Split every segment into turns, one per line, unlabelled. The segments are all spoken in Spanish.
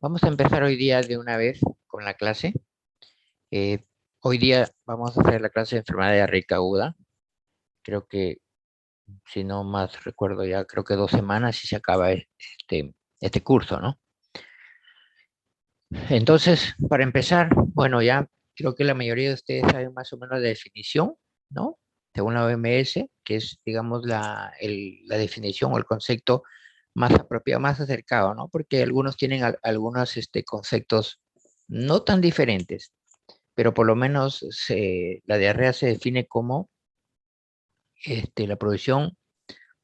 Vamos a empezar hoy día de una vez con la clase. Eh, Hoy día vamos a hacer la clase de enfermedad diarreica aguda. Creo que, si no más recuerdo ya, creo que 2 semanas y se acaba este curso, ¿no? Entonces, para empezar, bueno, ya creo que la mayoría de ustedes saben más o menos la definición, ¿no? Según la OMS, que es, digamos, la definición o el concepto más apropiado, más acercado, ¿no? Porque algunos tienen algunos conceptos no tan diferentes, pero por lo menos la diarrea se define como la producción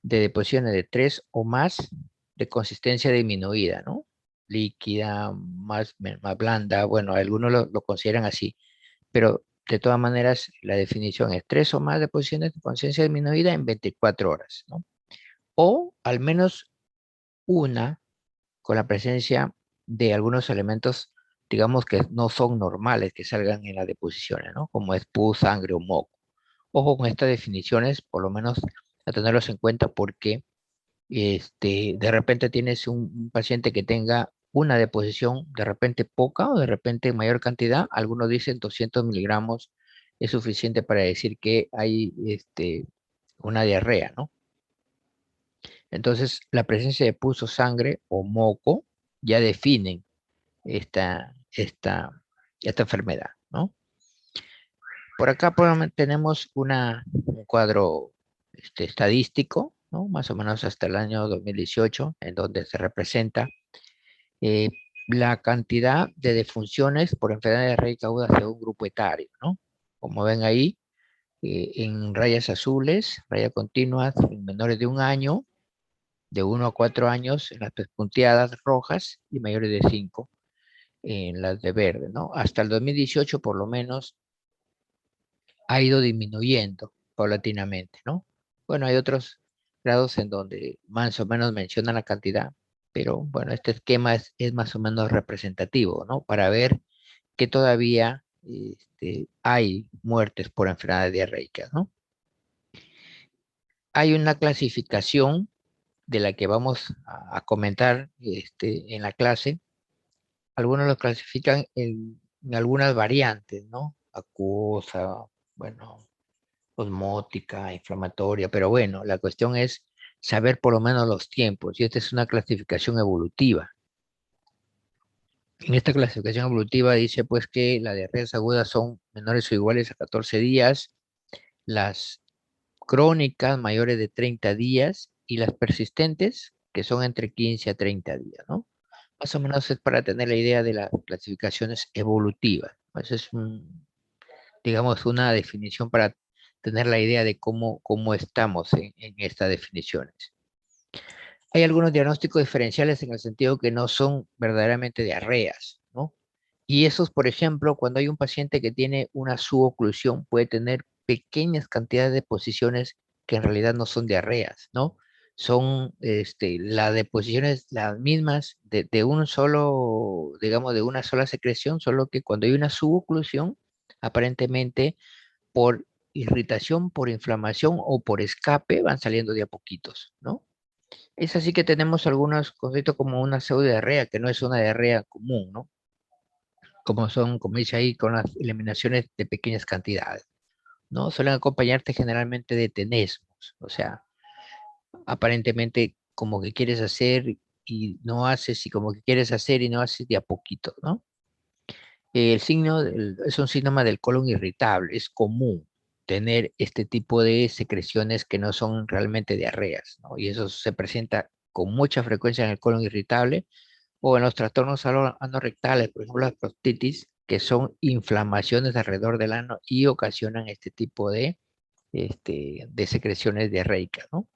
de deposiciones de tres o más de consistencia disminuida, ¿no? Líquida, más blanda, bueno, algunos lo consideran así, pero de todas maneras la definición es tres o más deposiciones de consistencia disminuida en 24 horas, ¿no? O al menos una con la presencia de algunos elementos, digamos, que no son normales que salgan en las deposiciones, ¿no? Como es pus, sangre o moco. Ojo con estas definiciones, por lo menos a tenerlos en cuenta porque de repente tienes un paciente que tenga una deposición de repente poca o de repente mayor cantidad. Algunos dicen 200 miligramos es suficiente para decir que hay una diarrea, ¿no? Entonces, la presencia de pus o sangre o moco ya definen esta, esta, esta enfermedad, ¿no? Por acá tenemos un cuadro estadístico, ¿no? Más o menos hasta el año 2018, en donde se representa eh, la cantidad de defunciones por enfermedad diarreica aguda según grupo etario, ¿no? Como ven ahí, en rayas azules, rayas continuas, en menores de 1 año, de 1 a 4 años, en las punteadas rojas y mayores de 5 en las de verde, ¿no? Hasta el 2018, por lo menos, ha ido disminuyendo paulatinamente, ¿no? Bueno, hay otros grados en donde más o menos mencionan la cantidad, pero bueno, este esquema es más o menos representativo, ¿no? Para ver que todavía hay muertes por enfermedades diarreicas, ¿no? Hay una clasificación de la que vamos a comentar en la clase. Algunos lo clasifican en algunas variantes, ¿no? Acuosa, bueno, osmótica, inflamatoria, pero bueno, la cuestión es saber por lo menos los tiempos, y esta es una clasificación evolutiva. En esta clasificación evolutiva dice pues que las diarreas agudas son menores o iguales a 14 días, las crónicas mayores de 30 días y las persistentes que son entre 15 a 30 días, ¿no? Más o menos es para tener la idea de las clasificaciones evolutivas. Esa es digamos, una definición para tener la idea de cómo estamos en estas definiciones. Hay algunos diagnósticos diferenciales en el sentido que no son verdaderamente diarreas, ¿no? Y esos, por ejemplo, cuando hay un paciente que tiene una suboclusión, puede tener pequeñas cantidades de deposiciones que en realidad no son diarreas, ¿no? Son las deposiciones las mismas de un solo, digamos, de una sola secreción, solo que cuando hay una suboclusión, aparentemente por irritación, por inflamación o por escape van saliendo de a poquitos, ¿no? Es así que tenemos algunos conceptos como una pseudiarrea, que no es una diarrea común, ¿no? Como son, como dice ahí, con las eliminaciones de pequeñas cantidades, ¿no? Suelen acompañarte generalmente de tenesmos, o sea, aparentemente como que quieres hacer y no haces, y como que quieres hacer y no haces de a poquito, ¿no? Es un síntoma del colon irritable, es común tener este tipo de secreciones que no son realmente diarreas, ¿no? Y eso se presenta con mucha frecuencia en el colon irritable o en los trastornos anorrectales, por ejemplo, las prostitis, que son inflamaciones alrededor del ano y ocasionan este tipo de secreciones diarreicas, ¿no?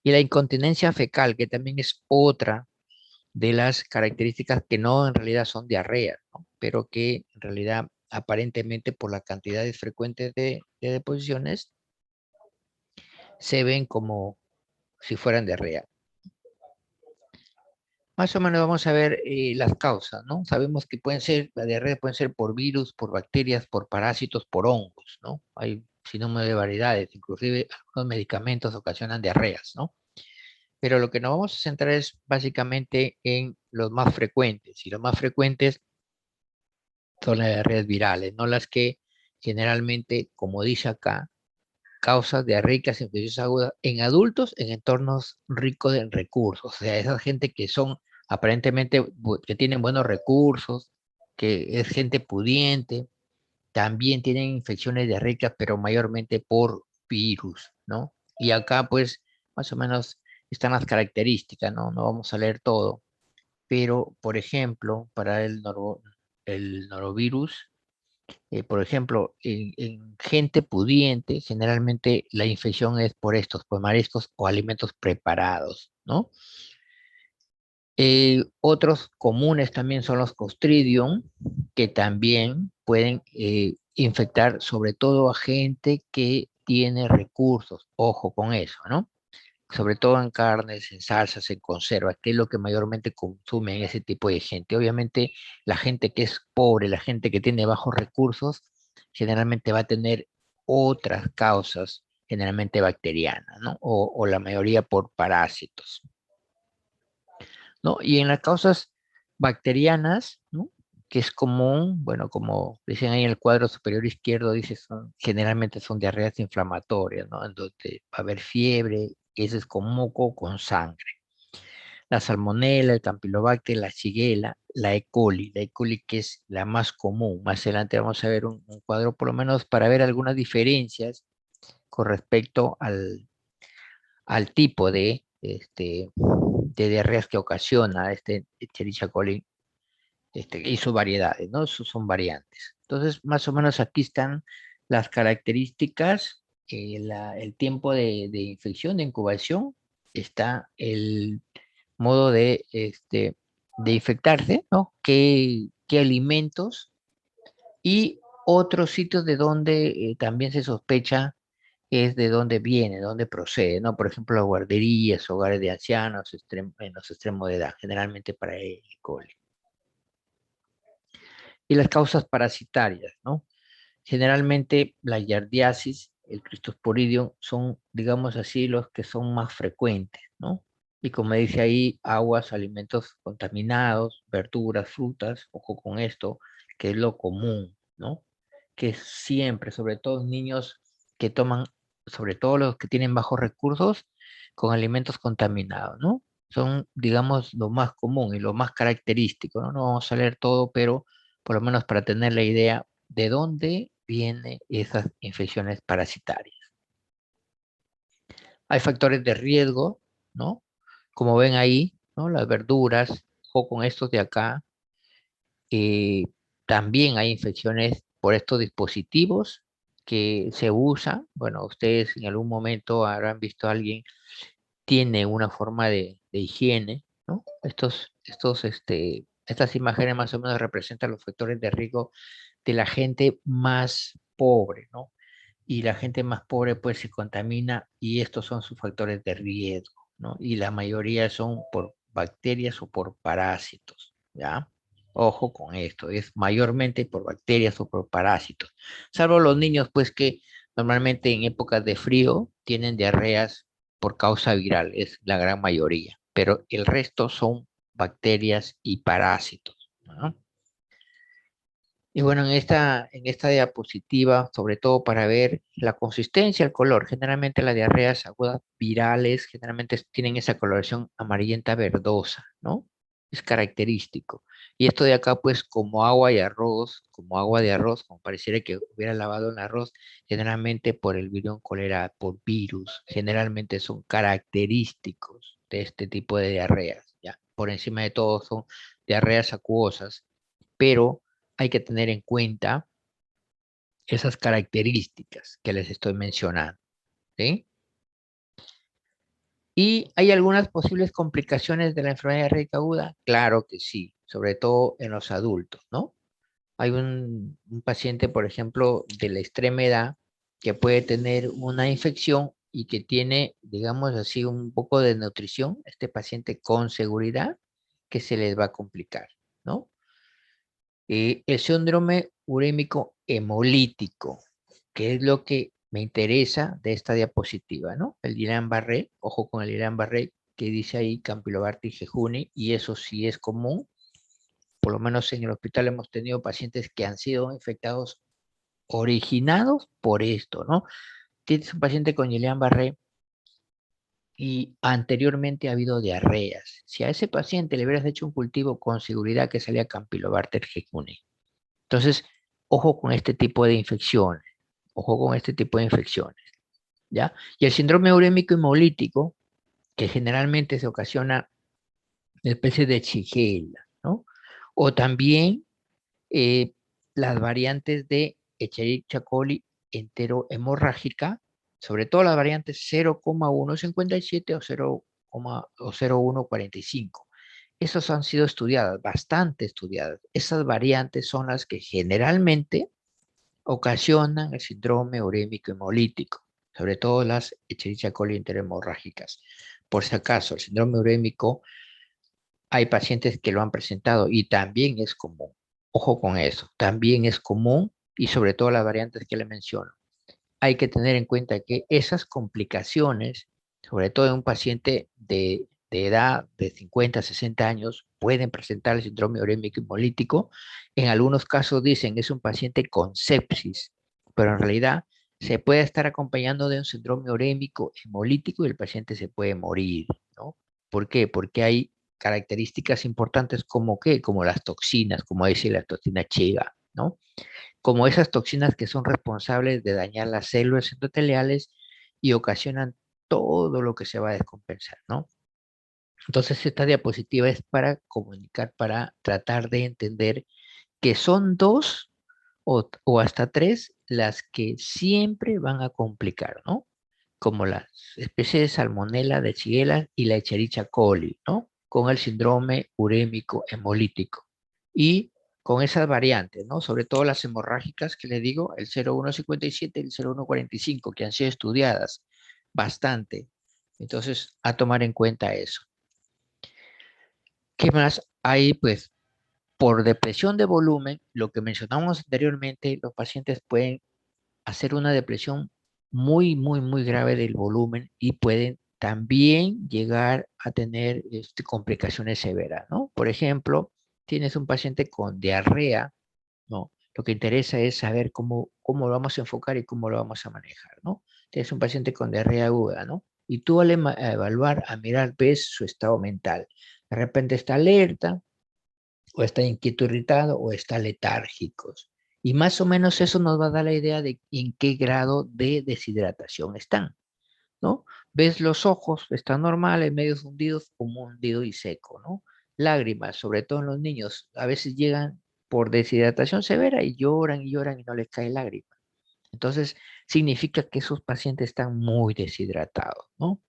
Y la incontinencia fecal, que también es otra de las características que no en realidad son diarreas, ¿no? Pero que en realidad aparentemente por las cantidades frecuentes de deposiciones se ven como si fueran diarrea. Más o menos vamos a ver las causas, ¿no? Sabemos que la diarrea puede ser por virus, por bacterias, por parásitos, por hongos, ¿no? Hay sinnúmero de variedades, inclusive algunos medicamentos ocasionan diarreas, ¿no? pero lo que nos vamos a centrar es básicamente en los más frecuentes, y los más frecuentes son las diarreas virales, no las que generalmente, como dice acá, causas diarreicas infecciosas agudas en adultos en entornos ricos en recursos. O sea, esa gente que son aparentemente, que tienen buenos recursos, que es gente pudiente, también tienen infecciones diarreicas, pero mayormente por virus, ¿no? Y acá, pues, más o menos están las características, ¿no? No vamos a leer todo, pero, por ejemplo, para el norovirus, por ejemplo, en gente pudiente, generalmente la infección es por estos, por mariscos o alimentos preparados, ¿no? Otros comunes también son los Clostridium, que también pueden infectar sobre todo a gente que tiene recursos. Ojo con eso, ¿no? Sobre todo en carnes, en salsas, en conservas, que es lo que mayormente consumen ese tipo de gente. Obviamente, la gente que es pobre, la gente que tiene bajos recursos, generalmente va a tener otras causas, generalmente bacterianas, ¿no? O la mayoría por parásitos, ¿no? Y en las causas bacterianas, ¿no? Que es común, bueno, como dicen ahí en el cuadro superior izquierdo, dice, generalmente son diarreas inflamatorias, ¿no? En donde va a haber fiebre, ese es con moco, con sangre. La salmonela, el campylobacter, la shigella, la E. coli que es la más común. Más adelante vamos a ver un cuadro por lo menos para ver algunas diferencias con respecto al tipo de diarreas que ocasiona este Escherichia coli y sus variedades, ¿no? Son variantes. Entonces, más o menos aquí están las características, el tiempo de infección, de incubación, está el modo de infectarse, ¿no? ¿Qué alimentos? Y otros sitios de donde también se sospecha es de dónde viene, de dónde procede, ¿no? Por ejemplo, las guarderías, hogares de ancianos, en los extremos de edad, generalmente para el coli. Y las causas parasitarias, ¿no? Generalmente la yardiasis, el Cryptosporidium son, digamos así, los que son más frecuentes, ¿no? Y como dice ahí, aguas, alimentos contaminados, verduras, frutas, ojo con esto, que es lo común, ¿no? Que siempre, sobre todo niños que toman, sobre todo los que tienen bajos recursos, con alimentos contaminados, ¿no? Son, digamos, lo más común y lo más característico, ¿no? No vamos a leer todo, pero por lo menos para tener la idea de dónde vienen esas infecciones parasitarias. Hay factores de riesgo, ¿no? Como ven ahí, ¿no? Las verduras, o con estos de acá, eh, también hay infecciones por estos dispositivos que se usan. Bueno, ustedes en algún momento habrán visto a alguien tiene una forma de higiene, ¿no? Estas imágenes más o menos representan los factores de riesgo de la gente más pobre, ¿no? Y la gente más pobre pues se contamina y estos son sus factores de riesgo, ¿no? Y la mayoría son por bacterias o por parásitos, ¿ya? Ojo con esto, es mayormente por bacterias o por parásitos, salvo los niños pues que normalmente en épocas de frío tienen diarreas por causa viral, es la gran mayoría, pero el resto son bacterias y parásitos, ¿no? Y bueno, en esta diapositiva, sobre todo para ver la consistencia, el color, generalmente las diarreas agudas virales generalmente tienen esa coloración amarillenta verdosa, ¿no? Es característico. Y esto de acá, pues, como agua y arroz, como agua de arroz, como pareciera que hubiera lavado el arroz, generalmente por el virión cólera, por virus, generalmente son característicos de este tipo de diarreas, ¿ya? Por encima de todo son diarreas acuosas, pero hay que tener en cuenta esas características que les estoy mencionando, ¿sí? ¿Y hay algunas posibles complicaciones de la enfermedad diarreica aguda? Claro que sí, sobre todo en los adultos, ¿no? Hay un paciente, por ejemplo, de la extrema edad que puede tener una infección y que tiene, digamos así, un poco de nutrición, este paciente con seguridad que se les va a complicar, ¿no? El síndrome urémico hemolítico, que es lo que me interesa de esta diapositiva, ¿no? El Guillain-Barré, ojo con el Guillain-Barré, que dice ahí Campylobacter jejuni, y eso sí es común. Por lo menos en el hospital hemos tenido pacientes que han sido infectados originados por esto, ¿no? Tienes un paciente con Guillain-Barré y anteriormente ha habido diarreas. Si a ese paciente le hubieras hecho un cultivo, con seguridad que salía Campylobacter jejuni. Entonces, ojo con este tipo de infecciones. Ojo con este tipo de infecciones, ¿ya? Y el síndrome urémico hemolítico, que generalmente se ocasiona en especies de Shigella, ¿no? O también eh, las variantes de Escherichia coli enterohemorrágica, sobre todo las variantes 0,157 o 0,145. Esas han sido estudiadas, bastante estudiadas. Esas variantes son las que generalmente ocasionan el síndrome urémico hemolítico, sobre todo las Escherichia coli enterohemorrágicas. Por si acaso, el síndrome urémico, hay pacientes que lo han presentado y también es común. Ojo con eso, también es común y sobre todo las variantes que le menciono. Hay que tener en cuenta que esas complicaciones, sobre todo en un paciente de edad de 50, 60 años, pueden presentar el síndrome urémico hemolítico. En algunos casos dicen es un paciente con sepsis, pero en realidad se puede estar acompañando de un síndrome urémico hemolítico y el paciente se puede morir, ¿no? ¿Por qué? Porque hay características importantes como qué, como las toxinas, como dice la toxina chiga, ¿no? Como esas toxinas que son responsables de dañar las células endoteliales y ocasionan todo lo que se va a descompensar, ¿no? Entonces, esta diapositiva es para comunicar, para tratar de entender que son dos o hasta tres las que siempre van a complicar, ¿no? Como las especies de Salmonella, de Shigella y la Escherichia coli, ¿no? Con el síndrome urémico hemolítico. Y con esas variantes, ¿no? Sobre todo las hemorrágicas que les digo, el 0157 y el 0145, que han sido estudiadas bastante. Entonces, a tomar en cuenta eso. ¿Qué más hay? Pues por depresión de volumen, lo que mencionamos anteriormente, los pacientes pueden hacer una depresión muy grave del volumen y pueden también llegar a tener complicaciones severas, ¿no? Por ejemplo, tienes un paciente con diarrea, ¿no? Lo que interesa es saber cómo lo vamos a enfocar y cómo lo vamos a manejar, ¿no? Tienes un paciente con diarrea aguda, ¿no? Y tú a evaluar, a mirar, ves su estado mental. De repente está alerta, o está inquieto, irritado, o está letárgico. Y más o menos eso nos va a dar la idea de en qué grado de deshidratación están, ¿no? Ves los ojos, están normales, medio fundidos, como hundido y seco, ¿no? Lágrimas, sobre todo en los niños, a veces llegan por deshidratación severa y lloran y no les cae lágrima. Entonces, significa que esos pacientes están muy deshidratados, ¿no?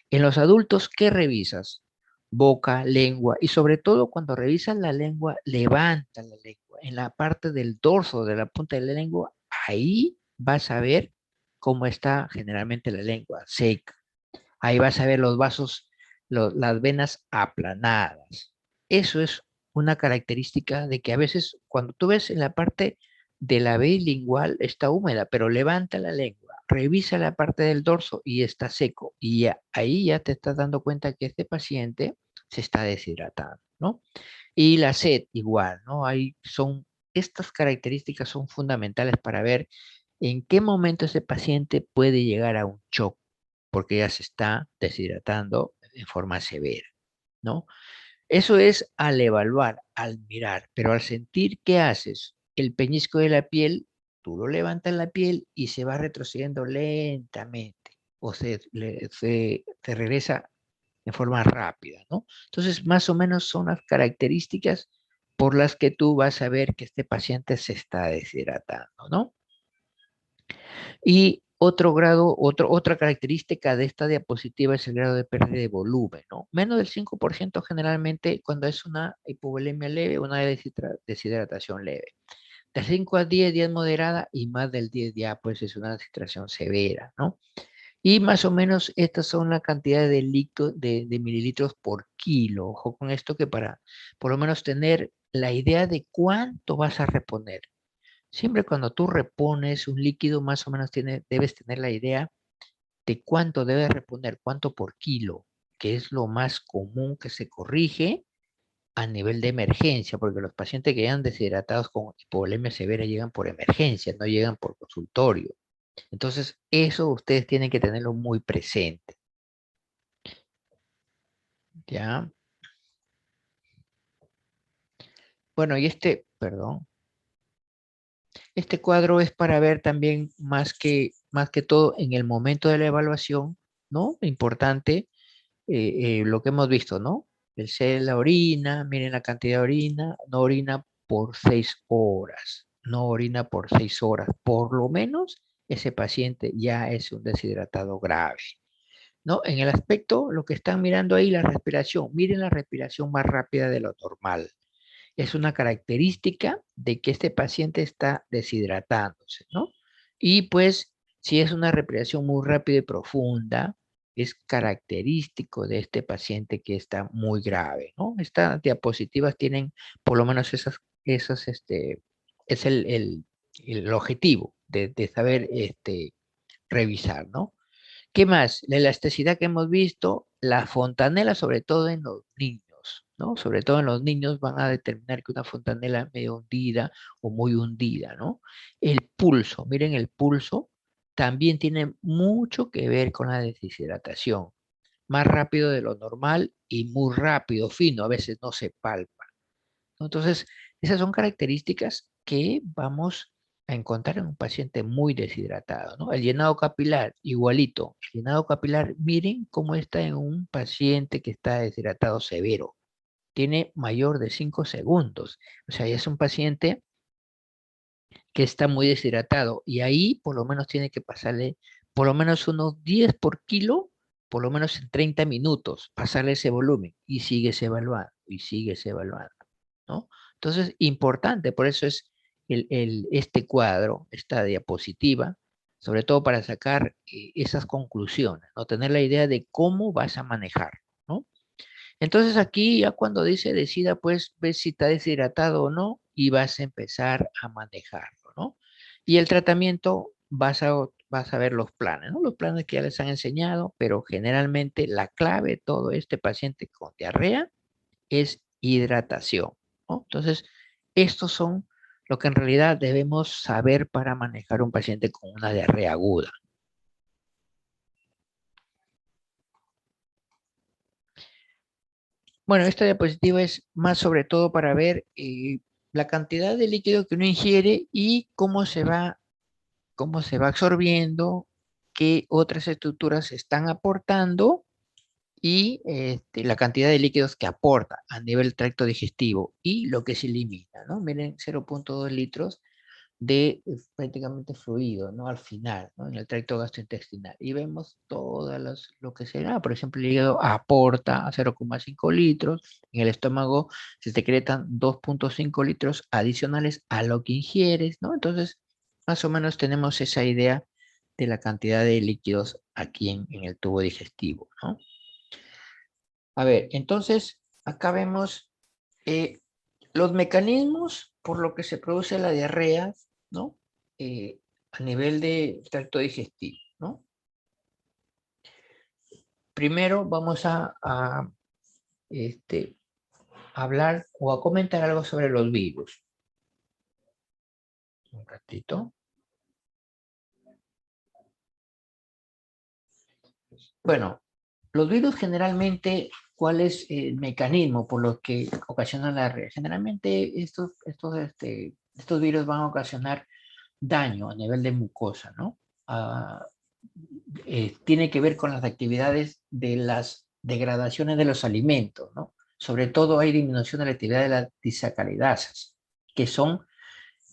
En los adultos, ¿qué revisas? Boca, lengua y sobre todo cuando revisas la lengua, levanta la lengua. En la parte del dorso de la punta de la lengua, ahí vas a ver cómo está generalmente la lengua, seca. Ahí vas a ver los vasos, las venas aplanadas. Eso es una característica de que a veces cuando tú ves en la parte de la vena lingual está húmeda, pero levanta la lengua, revisa la parte del dorso y está seco. Y ahí ya te estás dando cuenta que este paciente se está deshidratando, ¿no? Y la sed igual, ¿no? Estas características son fundamentales para ver en qué momento ese paciente puede llegar a un shock porque ya se está deshidratando en forma severa, ¿no? Eso es al evaluar, al mirar, pero al sentir, ¿qué haces? El peñisco de la piel, tú lo levantas la piel y se va retrocediendo lentamente o se regresa de forma rápida, ¿no? Entonces, más o menos son las características por las que tú vas a ver que este paciente se está deshidratando, ¿no? Y otra característica de esta diapositiva es el grado de pérdida de volumen, ¿no? Menos del 5% generalmente cuando es una hipovolemia leve, una deshidratación leve. De 5 a 10, 10 moderada y más del 10 ya pues es una deshidratación severa, ¿no? Y más o menos estas son la cantidad de mililitros por kilo. Ojo con esto que para por lo menos tener la idea de cuánto vas a reponer. Siempre cuando tú repones un líquido, más o menos debes tener la idea de cuánto debes reponer, cuánto por kilo. que es lo más común que se corrige a nivel de emergencia, porque los pacientes que llegan deshidratados con hipovolemia severa llegan por emergencia, no llegan por consultorio. Entonces, eso ustedes tienen que tenerlo muy presente. ¿Ya? Bueno, y perdón, este cuadro es para ver también más que todo en el momento de la evaluación, ¿no? Importante lo que hemos visto, ¿no? El C de la orina, miren la cantidad de orina, no orina por 6 horas, no orina por 6 horas, por lo menos ese paciente ya es un deshidratado grave, ¿no? En el aspecto, lo que están mirando ahí, la respiración, miren la respiración más rápida de lo normal. Es una característica de que este paciente está deshidratándose, ¿no? Y pues, si es una respiración muy rápida y profunda, es característico de este paciente que está muy grave, ¿no? Estas diapositivas tienen por lo menos es el objetivo de saber revisar, ¿no? ¿Qué más? La elasticidad que hemos visto, la fontanela, sobre todo en los niños, ¿no? Sobre todo en los niños van a determinar que una fontanela es medio hundida o muy hundida, ¿no? El pulso, miren el pulso, también tiene mucho que ver con la deshidratación. Más rápido de lo normal y muy rápido, fino, a veces no se palpa, ¿no? Entonces, esas son características que vamos a encontrar en un paciente muy deshidratado, ¿no? El llenado capilar, igualito. El llenado capilar, miren cómo está en un paciente que está deshidratado severo. Tiene mayor de 5 segundos. O sea, ya es un paciente que está muy deshidratado y ahí por lo menos tiene que pasarle por lo menos unos 10 por kilo, por lo menos en 30 minutos, pasarle ese volumen y sigues evaluando y sigues evaluando, ¿no? Entonces, importante, por eso es este cuadro, esta diapositiva, sobre todo para sacar esas conclusiones, ¿no? Tener la idea de cómo vas a manejar, ¿no? Entonces aquí ya cuando dice decida, pues ves si está deshidratado o no y vas a empezar a manejarlo, ¿no? Y el tratamiento vas a ver los planes, ¿no? Los planes que ya les han enseñado, pero generalmente la clave de todo este paciente con diarrea es hidratación, ¿no? Entonces, estos son lo que en realidad debemos saber para manejar un paciente con una diarrea aguda. Bueno, esta diapositiva es más sobre todo para ver la cantidad de líquido que uno ingiere y cómo se va absorbiendo, qué otras estructuras están aportando y la cantidad de líquidos que aporta a nivel tracto digestivo y lo que se elimina, ¿no? Miren, 0,2 litros de prácticamente fluido, ¿no? Al final, ¿no? En el tracto gastrointestinal. Y vemos lo que se da. Por ejemplo, el hígado aporta a 0,5 litros. En el estómago se secretan 2,5 litros adicionales a lo que ingieres, ¿no? Entonces, más o menos tenemos esa idea de la cantidad de líquidos aquí en el tubo digestivo, ¿no? A ver, entonces, acá vemos eh, los mecanismos por lo que se produce la diarrea, ¿no? A nivel de tracto digestivo, ¿no? Primero vamos a hablar o a comentar algo sobre los virus. Un ratito. Bueno, los virus generalmente, ¿cuál es el mecanismo por lo que ocasionan la diarrea? Generalmente estos virus van a ocasionar daño a nivel de mucosa, ¿no? Ah, tiene que ver con las actividades de las degradaciones de los alimentos, ¿no? Sobre todo hay disminución de la actividad de las disacaridasas, que son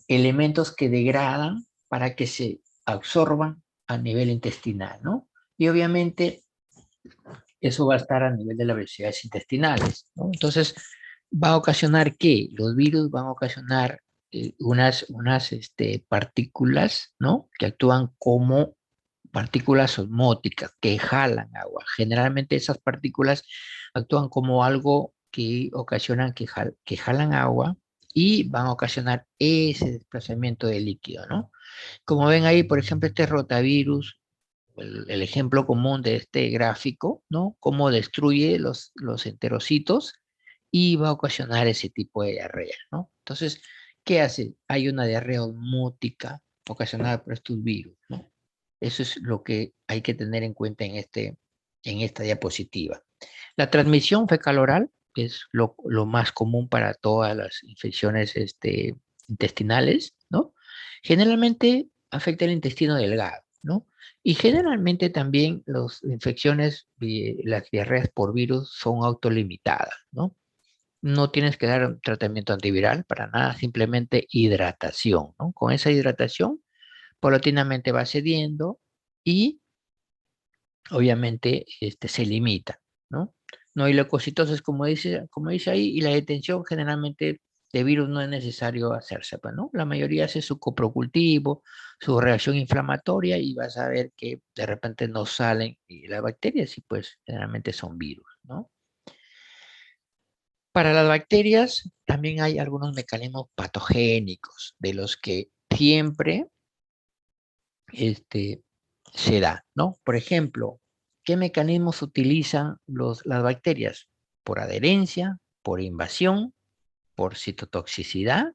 elementos que degradan para que se absorban a nivel intestinal, ¿no? Y obviamente eso va a estar a nivel de las velocidades intestinales, ¿no? Entonces, va a ocasionar que los virus van a ocasionar unas partículas, ¿no? Que actúan como partículas osmóticas que jalan agua. Generalmente esas partículas actúan como algo que ocasionan que jalan agua y van a ocasionar ese desplazamiento de líquido, ¿no? Como ven ahí, por ejemplo, este rotavirus el ejemplo común de este gráfico, ¿no? Cómo destruye los enterocitos y va a ocasionar ese tipo de diarrea, ¿no? Entonces, ¿qué hace? Hay una diarrea osmótica ocasionada por estos virus, ¿no? Eso es lo que hay que tener en cuenta en esta diapositiva. La transmisión fecal-oral es lo más común para todas las infecciones intestinales, ¿no? Generalmente afecta el intestino delgado, ¿no? Y generalmente también las infecciones, las diarreas por virus son autolimitadas, ¿no? No tienes que dar un tratamiento antiviral para nada, simplemente hidratación, ¿no? Con esa hidratación, paulatinamente va cediendo y obviamente se limita, ¿no? No hay leucocitosis como dice ahí, y la detención generalmente de virus no es necesario hacerse, pues, ¿no? La mayoría hace su coprocultivo, su reacción inflamatoria y vas a ver que de repente no salen y las bacterias y pues generalmente son virus, ¿no? Para las bacterias también hay algunos mecanismos patogénicos de los que siempre este, se da, ¿no? Por ejemplo, ¿qué mecanismos utilizan las bacterias? Por adherencia, por invasión, por citotoxicidad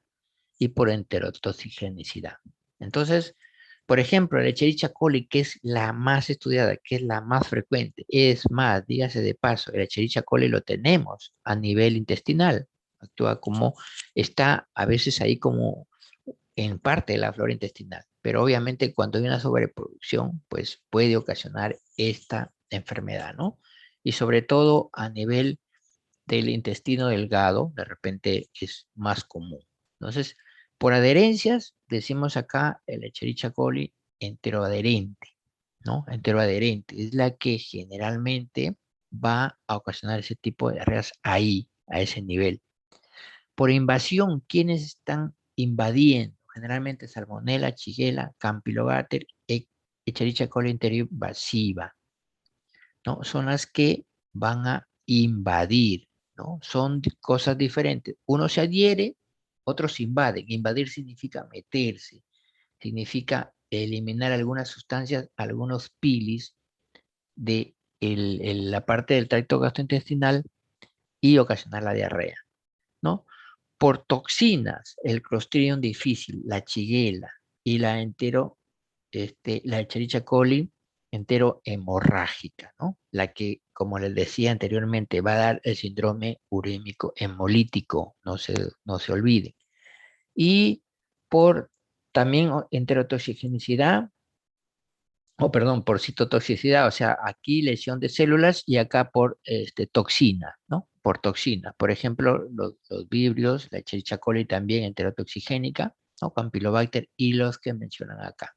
y por enterotoxigenicidad. Entonces, por ejemplo, la Escherichia coli, que es la más estudiada, que es la más frecuente, es más, dígase de paso, el Escherichia coli lo tenemos a nivel intestinal, actúa como, está a veces ahí como en parte de la flora intestinal, pero obviamente cuando hay una sobreproducción, pues puede ocasionar esta enfermedad, ¿no? Y sobre todo a nivel del intestino delgado, de repente es más común. Entonces, por adherencias, decimos acá el Escherichia coli enteroadherente, ¿no? Enteroadherente, es la que generalmente va a ocasionar ese tipo de diarreas ahí, a ese nivel. Por invasión, ¿quiénes están invadiendo? Generalmente Salmonella, Shigella, Campylobacter, Escherichia coli enteroinvasiva, ¿no? Son las que van a invadir, ¿no? Son cosas diferentes. Uno se adhiere, otros invaden. Invadir significa meterse, significa eliminar algunas sustancias, algunos pilis de la parte del tracto gastrointestinal y ocasionar la diarrea, ¿no? Por toxinas, el Clostridium difficile, la Shigella y la Escherichia coli entero hemorrágica, ¿no? La que, como les decía anteriormente, va a dar el síndrome urémico hemolítico, no se olvide. Y por también enterotoxigenicidad, o perdón, por citotoxicidad, o sea, aquí lesión de células y acá por toxina, ¿no? Por toxina. Por ejemplo, los vibrios, la Escherichia coli también enterotoxigénica, ¿no? Campylobacter y los que mencionan acá.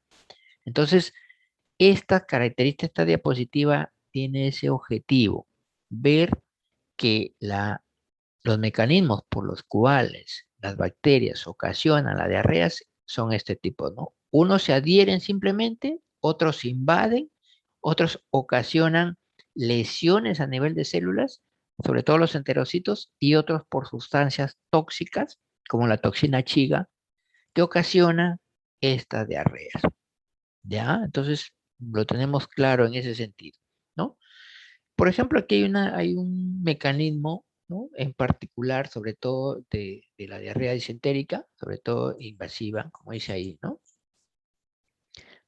Entonces, esta característica, esta diapositiva tiene ese objetivo, ver que los mecanismos por los cuales las bacterias ocasionan las diarreas son este tipo, ¿no? Unos se adhieren simplemente, otros invaden, otros ocasionan lesiones a nivel de células, sobre todo los enterocitos, y otros por sustancias tóxicas, como la toxina chiga, que ocasiona estas diarreas. ¿Ya? Entonces, lo tenemos claro en ese sentido, ¿no? Por ejemplo, aquí hay un mecanismo, ¿no? En particular, sobre todo de la diarrea disentérica, sobre todo invasiva, como dice ahí, ¿no?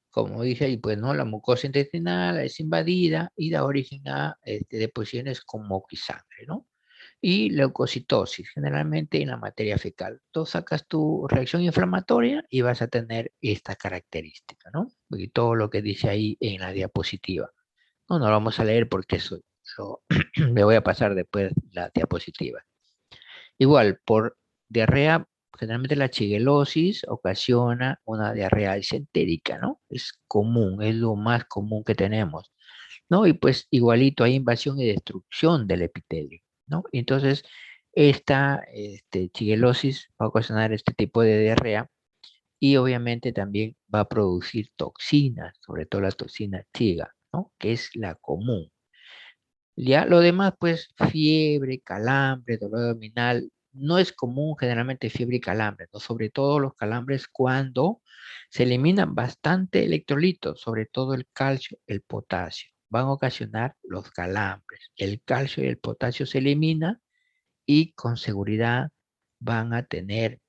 Como dice ahí, pues, ¿no? La mucosa intestinal es invadida y da origen a deposiciones con moquisangre, ¿no? Y leucocitosis, generalmente en la materia fecal. Tú sacas tu reacción inflamatoria y vas a tener esta característica, ¿no? Y todo lo que dice ahí en la diapositiva. No lo vamos a leer porque eso me voy a pasar después la diapositiva. Igual, por diarrea, generalmente la shigellosis ocasiona una diarrea disentérica, ¿no? Es común, es lo más común que tenemos, ¿no? Y pues igualito hay invasión y destrucción del epitelio, ¿no? Y entonces, esta shigellosis va a ocasionar este tipo de diarrea y obviamente también va a producir toxinas, sobre todo la toxina Shiga, ¿no? Que es la común. Ya lo demás, pues, fiebre, calambre, dolor abdominal, no es común generalmente fiebre y calambres, ¿no? Sobre todo los calambres cuando se eliminan bastante electrolitos, sobre todo el calcio, el potasio. Van a ocasionar los calambres. El calcio y el potasio se eliminan y con seguridad van a tener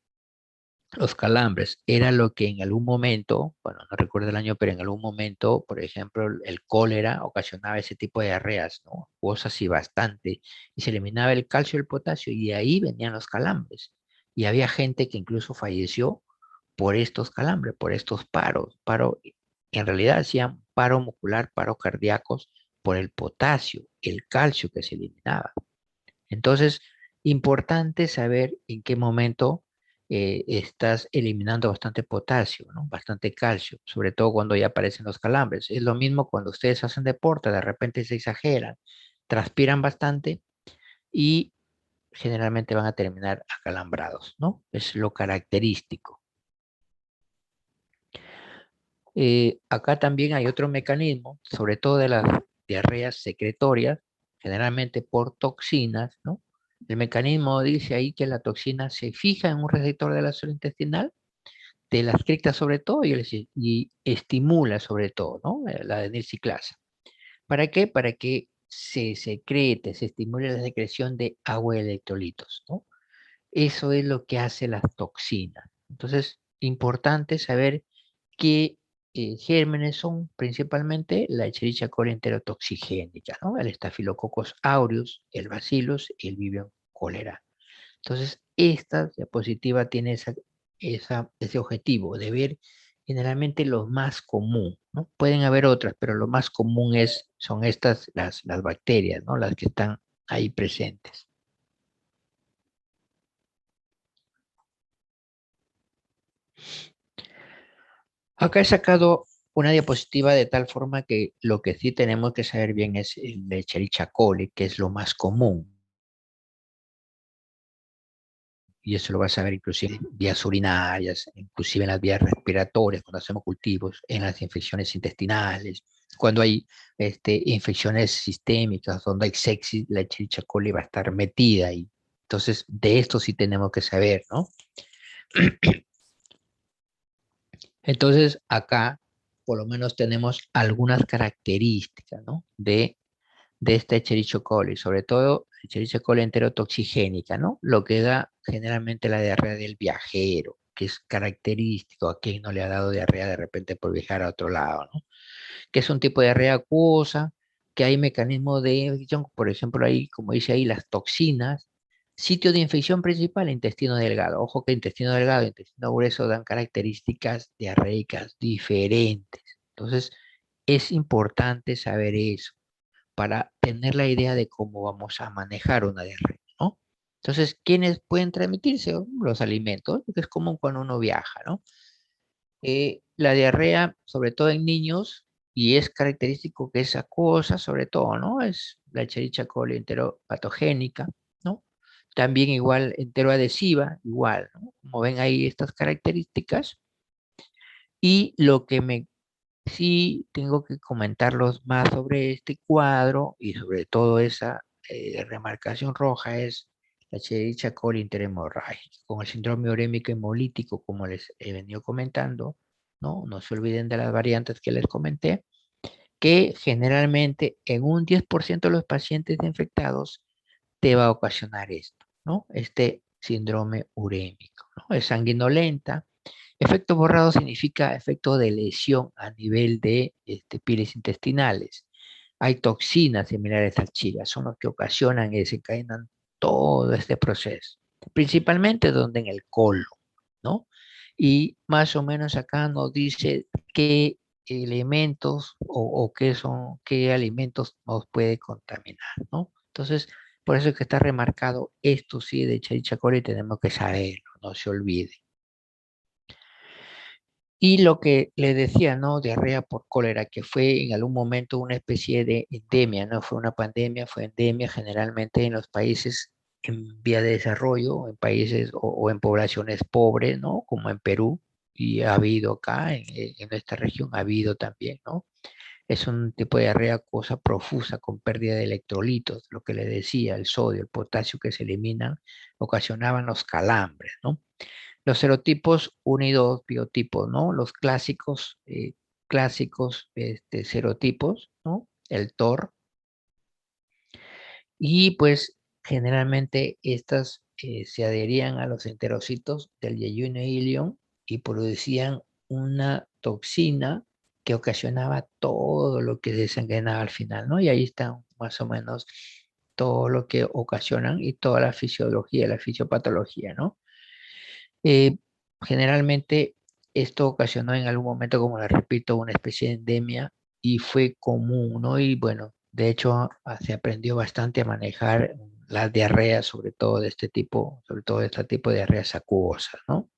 los calambres. Era lo que en algún momento, bueno, no recuerdo el año, pero en algún momento, por ejemplo, el cólera ocasionaba ese tipo de diarreas, ¿no? Cosas así bastante. Y se eliminaba el calcio y el potasio y de ahí venían los calambres. Y había gente que incluso falleció por estos calambres, por estos paros. En realidad hacían paro muscular, paro cardíacos por el potasio, el calcio que se eliminaba. Entonces, importante saber en qué momento estás eliminando bastante potasio, ¿no? Bastante calcio, sobre todo cuando ya aparecen los calambres. Es lo mismo cuando ustedes hacen deporte, de repente se exageran, transpiran bastante y generalmente van a terminar acalambrados, ¿no? Es lo característico. Acá también hay otro mecanismo, sobre todo de las diarreas secretorias, generalmente por toxinas, ¿no? El mecanismo dice ahí que la toxina se fija en un receptor de la zona intestinal, de las criptas sobre todo, y estimula sobre todo, ¿no? La adenilciclasa. ¿Para qué? Para que se secrete, se estimule la secreción de agua y electrolitos, ¿no? Eso es lo que hace las toxinas. Entonces, importante saber qué gérmenes son principalmente la Escherichia coli enterotoxigénica, ¿no? El Staphylococcus aureus, el Bacillus y el Vibrio cholera. Entonces, esta diapositiva tiene ese objetivo de ver generalmente lo más común, ¿no? Pueden haber otras, pero lo más común son estas, las bacterias, ¿no? Las que están ahí presentes. Acá he sacado una diapositiva de tal forma que lo que sí tenemos que saber bien es el Escherichia coli, que es lo más común. Y eso lo vas a ver inclusive en vías urinarias, inclusive en las vías respiratorias, cuando hacemos cultivos, en las infecciones intestinales, cuando hay infecciones sistémicas, donde hay sepsis, la Escherichia coli va a estar metida ahí. Entonces, de esto sí tenemos que saber, ¿no? Entonces, acá por lo menos tenemos algunas características, ¿no? De esta Escherichia coli, sobre todo Escherichia coli enterotoxigénica, ¿no? Lo que da generalmente la diarrea del viajero, que es característico, a quien no le ha dado diarrea de repente por viajar a otro lado, ¿no? Que es un tipo de diarrea acuosa, que hay mecanismos de infección, por ejemplo, ahí, como dice ahí, las toxinas, sitio de infección principal, intestino delgado. Ojo que intestino delgado e intestino grueso dan características diarreicas diferentes. Entonces, es importante saber eso para tener la idea de cómo vamos a manejar una diarrea, ¿no? Entonces, ¿quiénes pueden transmitirse? Los alimentos, que es común cuando uno viaja, ¿no? La diarrea, sobre todo en niños, y es característico que esa cosa, sobre todo, ¿no? Es la Escherichia coli enteropatogénica, ¿no? También igual enteroadhesiva, igual, ¿no? Como ven ahí estas características. Y lo que sí tengo que comentarlos más sobre este cuadro y sobre todo esa remarcación roja es la Escherichia coli interhemorrágica, con el síndrome urémico hemolítico, como les he venido comentando, ¿no? No se olviden de las variantes que les comenté, que generalmente en un 10% de los pacientes infectados te va a ocasionar esto, ¿no? Este síndrome urémico, ¿no? Es sanguinolenta. Efecto borrado significa efecto de lesión a nivel de pieles intestinales. Hay toxinas similares al chile, son los que ocasionan y desencadenan todo este proceso, principalmente donde en el colon, ¿no? Y más o menos acá nos dice qué elementos o qué alimentos nos puede contaminar, ¿no? Entonces, por eso es que está remarcado esto sí de Escherichia coli, tenemos que saberlo, no se olvide. Y lo que le decía, ¿no? Diarrea por cólera, que fue en algún momento una especie de endemia, no fue una pandemia, fue endemia generalmente en los países en vía de desarrollo, en países o en poblaciones pobres, ¿no? Como en Perú, y ha habido acá, en esta región ha habido también, ¿no? Es un tipo de diarrea acuosa profusa con pérdida de electrolitos, lo que le decía, el sodio, el potasio que se eliminan, ocasionaban los calambres, ¿no? Los serotipos 1 y 2, biotipos, ¿no? Los clásicos serotipos, ¿no? El TOR. Y pues generalmente estas se adherían a los enterocitos del yeyuno ilion y producían una toxina que ocasionaba todo lo que desencadenaba al final, ¿no? Y ahí está más o menos todo lo que ocasionan y toda la fisiología, la fisiopatología, ¿no? Eh, Generalmente esto ocasionó en algún momento, como les repito, una especie de endemia y fue común, ¿no? Y bueno, de hecho se aprendió bastante a manejar las diarreas, sobre todo de este tipo, sobre todo de este tipo de diarreas acuosas, ¿no?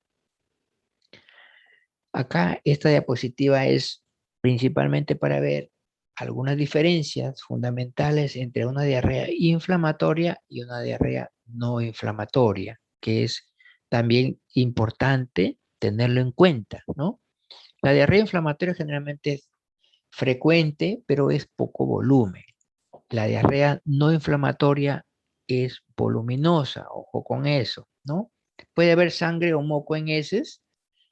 Acá esta diapositiva es principalmente para ver algunas diferencias fundamentales entre una diarrea inflamatoria y una diarrea no inflamatoria, que es también importante tenerlo en cuenta, ¿no? La diarrea inflamatoria generalmente es frecuente, pero es poco volumen. La diarrea no inflamatoria es voluminosa, ojo con eso, ¿no? Puede haber sangre o moco en heces,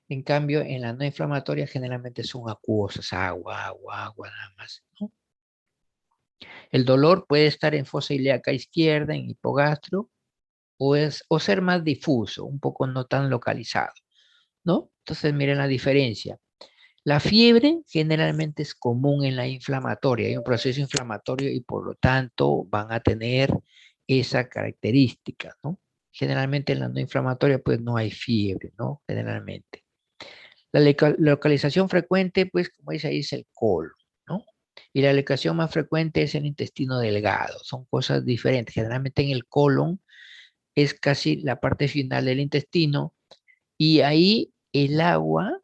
en cambio, en la no inflamatoria generalmente son acuosas, agua, nada más, ¿no? El dolor puede estar en fosa ilíaca izquierda, en hipogastro, o ser más difuso, un poco no tan localizado, ¿no? Entonces, miren la diferencia. La fiebre generalmente es común en la inflamatoria, hay un proceso inflamatorio y por lo tanto van a tener esa característica, ¿no? Generalmente en la no inflamatoria pues no hay fiebre, ¿no? Generalmente. La localización frecuente, pues como dice ahí, es el colon, ¿no? Y la localización más frecuente es el intestino delgado. Son cosas diferentes. Generalmente en el colon es casi la parte final del intestino y ahí el agua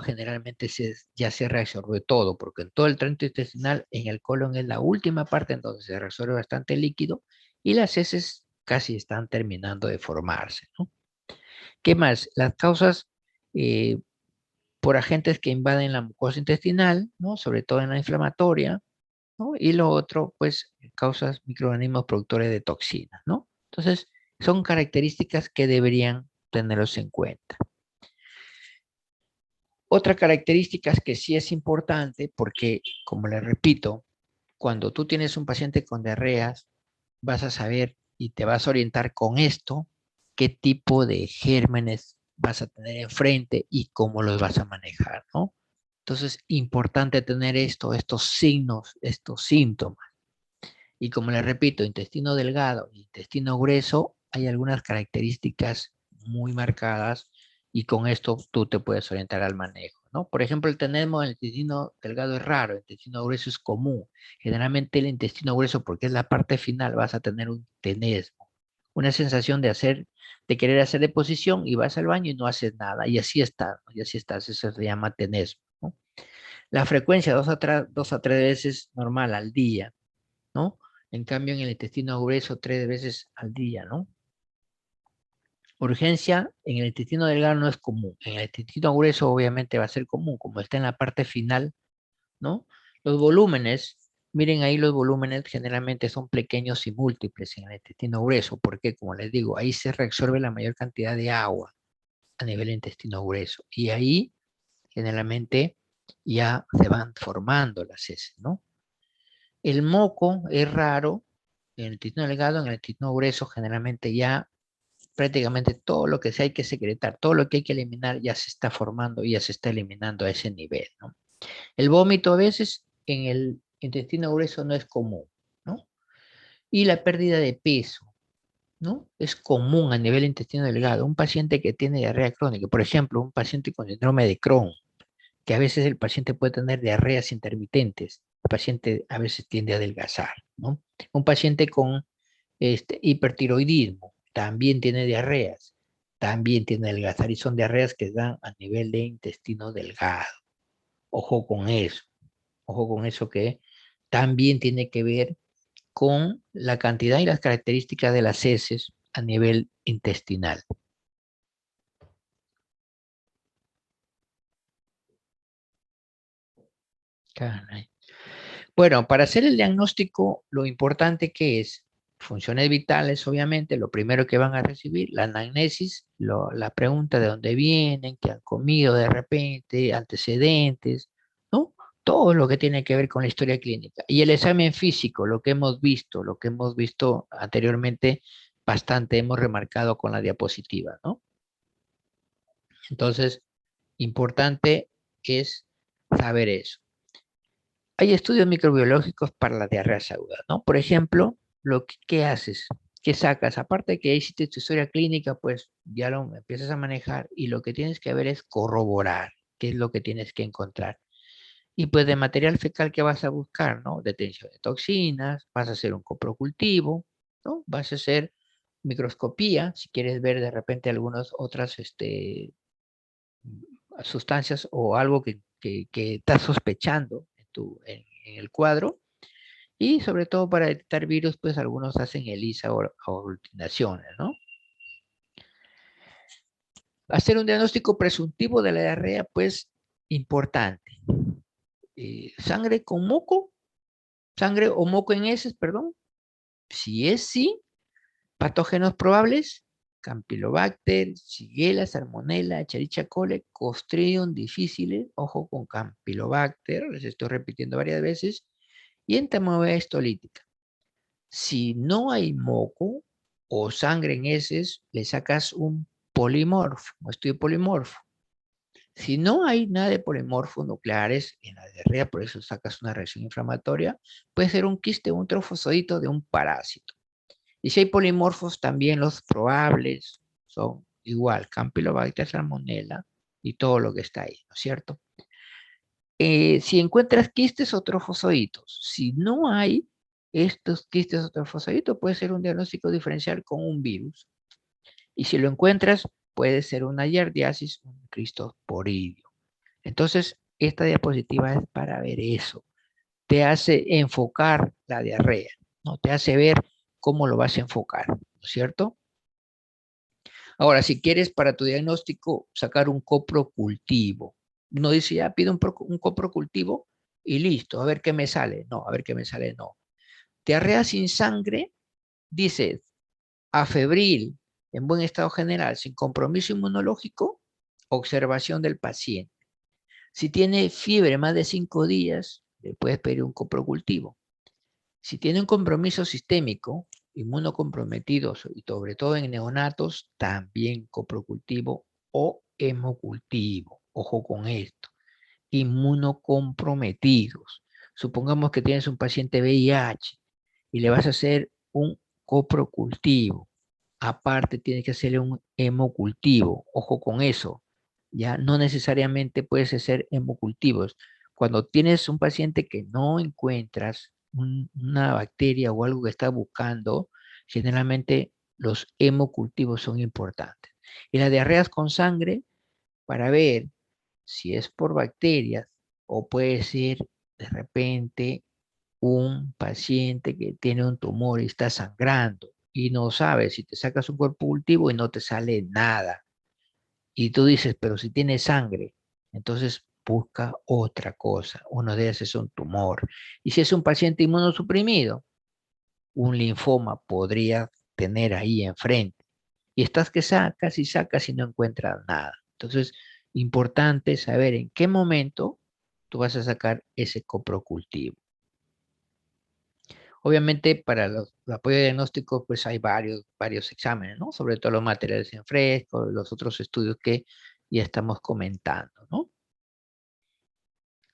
generalmente ya se reabsorbe todo, porque en todo el tracto intestinal, en el colon es la última parte en donde se reabsorbe bastante líquido y las heces casi están terminando de formarse, ¿no? ¿Qué más? Las causas eh, por agentes que invaden la mucosa intestinal, ¿no? Sobre todo en la inflamatoria, ¿no? Y lo otro, pues, causas microorganismos productores de toxinas, ¿no? Entonces, son características que deberían tenerlos en cuenta. Otra característica que sí es importante, porque, como les repito, cuando tú tienes un paciente con diarreas, vas a saber y te vas a orientar con esto, qué tipo de gérmenes vas a tener enfrente y cómo los vas a manejar, ¿no? Entonces, importante tener estos signos, estos síntomas. Y como les repito, intestino delgado y intestino grueso, hay algunas características muy marcadas y con esto tú te puedes orientar al manejo, ¿no? Por ejemplo, tenemos el intestino delgado es raro, el intestino grueso es común. Generalmente el intestino grueso, porque es la parte final, vas a tener un tenesmo, una sensación de querer hacer deposición y vas al baño y no haces nada, y así estás, ¿no? Y así estás, eso se llama tenesmo, ¿no? La frecuencia, 2 a 3 veces normal al día, ¿no? En cambio, en el intestino grueso, 3 veces al día, ¿no? Urgencia en el intestino delgado no es común. En el intestino grueso obviamente va a ser común, como está en la parte final, ¿no? Los volúmenes, miren ahí los volúmenes generalmente son pequeños y múltiples en el intestino grueso, porque como les digo, ahí se reabsorbe la mayor cantidad de agua a nivel del intestino grueso. Y ahí generalmente ya se van formando las heces, ¿no? El moco es raro en el intestino delgado, en el intestino grueso generalmente ya prácticamente todo lo que se hay que secretar, todo lo que hay que eliminar ya se está formando y ya se está eliminando a ese nivel, ¿no? El vómito a veces en el intestino grueso no es común, ¿no? Y la pérdida de peso, ¿no? Es común a nivel intestino delgado. Un paciente que tiene diarrea crónica, por ejemplo, un paciente con síndrome de Crohn, que a veces el paciente puede tener diarreas intermitentes, el paciente a veces tiende a adelgazar, ¿no? Un paciente con hipertiroidismo también tiene diarreas, también tiene adelgazar y son diarreas que dan a nivel de intestino delgado. Ojo con eso que también tiene que ver con la cantidad y las características de las heces a nivel intestinal. Caray. Bueno, para hacer el diagnóstico, lo importante que es funciones vitales, obviamente, lo primero que van a recibir, la anamnesis, la pregunta de dónde vienen, qué han comido de repente, antecedentes, ¿no? Todo lo que tiene que ver con la historia clínica. Y el examen físico, lo que hemos visto anteriormente, bastante hemos remarcado con la diapositiva, ¿no? Entonces, importante es saber eso. Hay estudios microbiológicos para las diarreas agudas, ¿no? Por ejemplo, ¿qué haces? ¿Qué sacas? Aparte de que hiciste tu historia clínica, pues ya lo empiezas a manejar y lo que tienes que ver es corroborar qué es lo que tienes que encontrar. Y pues de material fecal que vas a buscar, ¿no? Detención de toxinas, vas a hacer un coprocultivo, ¿no? Vas a hacer microscopía, si quieres ver de repente algunas otras sustancias o algo que estás sospechando en el cuadro. Y sobre todo para detectar virus, pues algunos hacen ELISA o aglutinaciones, ¿no? Hacer un diagnóstico presuntivo de la diarrea, pues importante. Sangre con moco, sangre o moco en heces, perdón. Si es sí, patógenos probables, Campylobacter, Shigella, Salmonella, Escherichia coli, Clostridium difficile, ojo con Campylobacter, les estoy repitiendo varias veces, y entamoeba histolítica. Si no hay moco o sangre en heces, le sacas un polimorfo, un estudio polimorfo. Si no hay nada de polimorfos nucleares en la diarrea, por eso sacas una reacción inflamatoria, puede ser un quiste o un trofosodito de un parásito. Y si hay polimorfos, también los probables son igual, Campylobacter, Salmonella y todo lo que está ahí, ¿no es cierto? Si encuentras quistes o trofosoditos, si no hay estos quistes o trofosoditos, puede ser un diagnóstico diferencial con un virus. Y si lo encuentras, puede ser una giardiasis, un cristosporidio. Entonces, esta diapositiva es para ver eso. Te hace enfocar la diarrea, ¿no? Te hace ver cómo lo vas a enfocar, ¿no es cierto? Ahora, si quieres para tu diagnóstico sacar un coprocultivo, uno dice, ya pido un coprocultivo y listo, a ver qué me sale. No, a ver qué me sale, no. Diarrea sin sangre, dice, afebril, en buen estado general, sin compromiso inmunológico, observación del paciente. Si tiene fiebre más de 5 días, le puedes pedir un coprocultivo. Si tiene un compromiso sistémico, inmunocomprometidos y sobre todo en neonatos, también coprocultivo o hemocultivo. Ojo con esto. Inmunocomprometidos. Supongamos que tienes un paciente VIH y le vas a hacer un coprocultivo. Aparte, tienes que hacerle un hemocultivo. Ojo con eso. Ya no necesariamente puedes hacer hemocultivos. Cuando tienes un paciente que no encuentras una bacteria o algo que está buscando, generalmente los hemocultivos son importantes. Y las diarreas con sangre, para ver si es por bacterias o puede ser de repente un paciente que tiene un tumor y está sangrando y no sabe si te sacas un cuerpo cultivo y no te sale nada. Y tú dices, pero si tiene sangre, entonces busca otra cosa. Uno de ellos es un tumor. Y si es un paciente inmunosuprimido, un linfoma podría tener ahí enfrente. Y estás que sacas y sacas y no encuentras nada. Entonces, importante saber en qué momento tú vas a sacar ese coprocultivo. Obviamente, para el apoyo diagnóstico, pues hay varios exámenes, ¿no? Sobre todo los materiales en fresco, los otros estudios que ya estamos comentando, ¿no?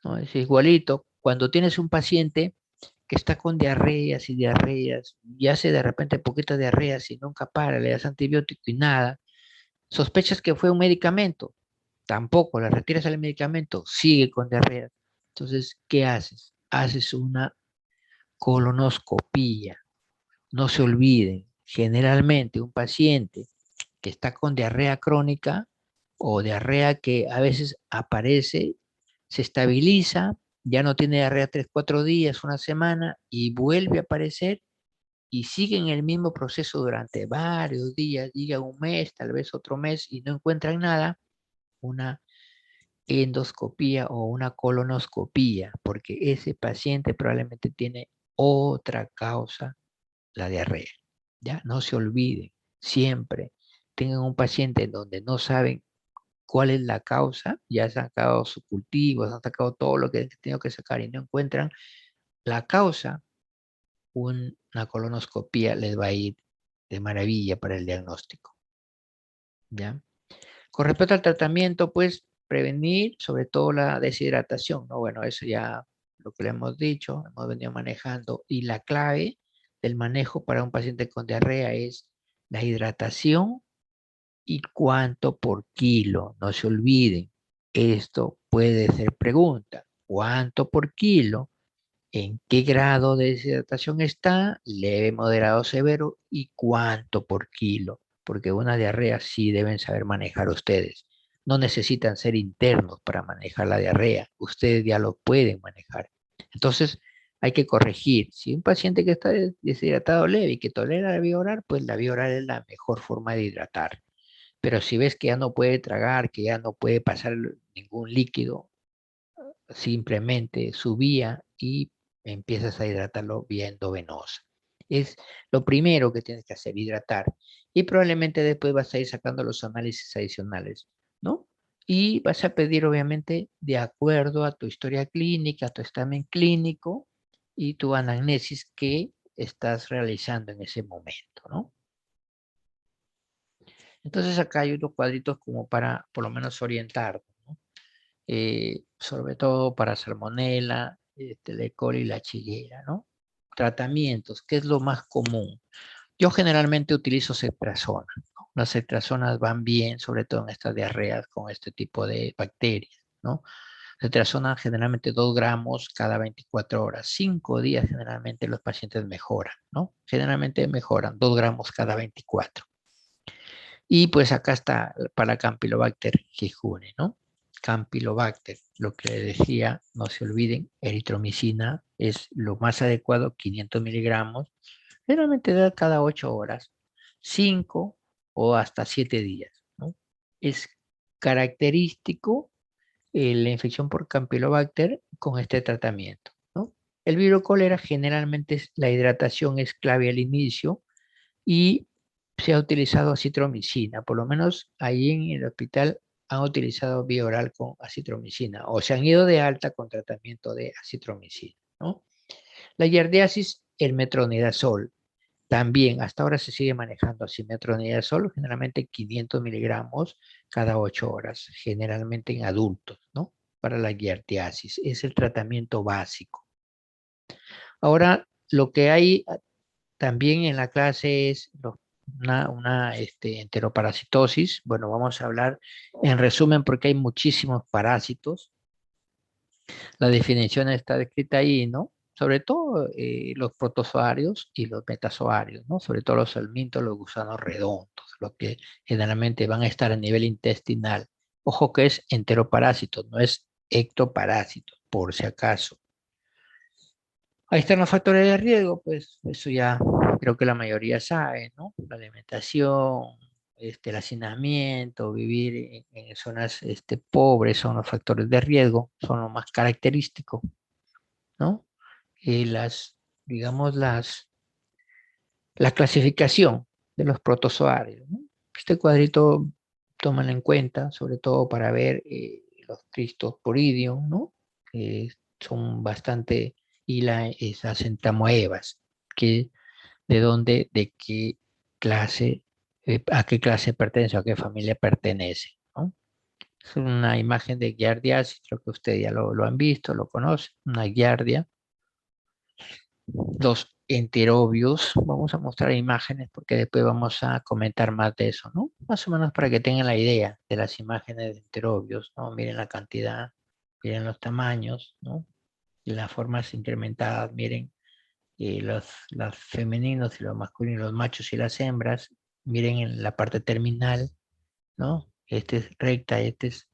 ¿No? Es igualito, cuando tienes un paciente que está con diarreas y diarreas, y hace de repente poquitas diarreas y nunca para, le das antibiótico y nada, sospechas que fue un medicamento, tampoco, le retiras el medicamento, sigue con diarrea. Entonces, ¿qué haces? Haces una colonoscopía. No se olviden, generalmente un paciente que está con diarrea crónica o diarrea que a veces aparece, se estabiliza, ya no tiene diarrea 3, 4 días, una semana y vuelve a aparecer y sigue en el mismo proceso durante varios días, llega un mes, tal vez otro mes y no encuentran nada, una endoscopía o una colonoscopía, porque ese paciente probablemente tiene otra causa, la diarrea. Ya, no se olviden, siempre tengan un paciente donde no saben cuál es la causa, ya se han sacado sus cultivos, han sacado todo lo que han tenido que sacar y no encuentran la causa, una colonoscopía les va a ir de maravilla para el diagnóstico. ¿Ya? Con respecto al tratamiento, pues prevenir sobre todo la deshidratación, ¿no? Bueno, eso ya lo que le hemos dicho, hemos venido manejando. Y la clave del manejo para un paciente con diarrea es la hidratación y cuánto por kilo. No se olviden, esto puede ser pregunta. ¿Cuánto por kilo? ¿En qué grado de deshidratación está? Leve, moderado, severo. ¿Y cuánto por kilo? Porque una diarrea sí deben saber manejar ustedes. No necesitan ser internos para manejar la diarrea. Ustedes ya lo pueden manejar. Entonces, hay que corregir. Si un paciente que está deshidratado leve y que tolera la vía oral, pues la vía oral es la mejor forma de hidratar. Pero si ves que ya no puede tragar, que ya no puede pasar ningún líquido, simplemente su vía y empiezas a hidratarlo vía endovenosa. Es lo primero que tienes que hacer, hidratar. Y probablemente después vas a ir sacando los análisis adicionales, ¿no? Y vas a pedir, obviamente, de acuerdo a tu historia clínica, a tu examen clínico y tu anamnesis que estás realizando en ese momento, ¿no? Entonces acá hay unos cuadritos como para por lo menos orientar, ¿no? Sobre todo para salmonela, E. coli y la chiguera, ¿no? Tratamientos, ¿qué es lo más común? Yo generalmente utilizo cetrazona, ¿no? Las cetrazonas van bien, sobre todo en estas diarreas con este tipo de bacterias, ¿no? Cetrazona generalmente 2 gramos cada 24 horas, 5 días generalmente los pacientes mejoran, ¿no? Generalmente mejoran 2 gramos cada 24. Y pues acá está para Campylobacter jejuni, ¿no? Campylobacter, lo que les decía, no se olviden, eritromicina es lo más adecuado, 500 miligramos, generalmente da cada 8 horas, 5 o hasta 7 días, ¿no? Es característico la infección por Campylobacter con este tratamiento, ¿no? El virus cólera generalmente la hidratación es clave al inicio y se ha utilizado acitromicina, por lo menos ahí en el hospital han utilizado vía oral con acitromicina o se han ido de alta con tratamiento de acitromicina, ¿no? La yardiasis, el metronidazol, también hasta ahora se sigue manejando así, metronidazol, generalmente 500 miligramos cada 8 horas, generalmente en adultos, ¿no? Para la yardiasis, es el tratamiento básico. Ahora, lo que hay también en la clase es una enteroparasitosis. Bueno, vamos a hablar en resumen porque hay muchísimos parásitos. La definición está descrita ahí, ¿no? Sobre todo los protozoarios y los metazoarios, ¿no? Sobre todo los salmintos, los gusanos redondos, los que generalmente van a estar a nivel intestinal. Ojo que es enteroparásito, no es ectoparásito, por si acaso. Ahí están los factores de riesgo, pues eso ya creo que la mayoría sabe, ¿no? La alimentación, el hacinamiento, vivir en zonas pobres son los factores de riesgo, son los más característicos, ¿no? Y digamos, la clasificación de los protozoarios, ¿no? Este cuadrito tómalo en cuenta, sobre todo para ver los Cristosporidium, ¿no? Son bastante, y esas entamoebas, que de dónde, de qué clase, a qué clase pertenece, a qué familia pertenece, ¿no? Es una imagen de Giardia, creo que ustedes ya lo han visto, lo conocen, una Giardia. Los enterobios, vamos a mostrar imágenes porque después vamos a comentar más de eso, ¿no? Más o menos para que tengan la idea de las imágenes de enterobios, ¿no? Miren la cantidad, miren los tamaños, ¿no? Y las formas incrementadas, miren los femeninos y los masculinos, los machos y las hembras, miren en la parte terminal, ¿no? Este es recta, este es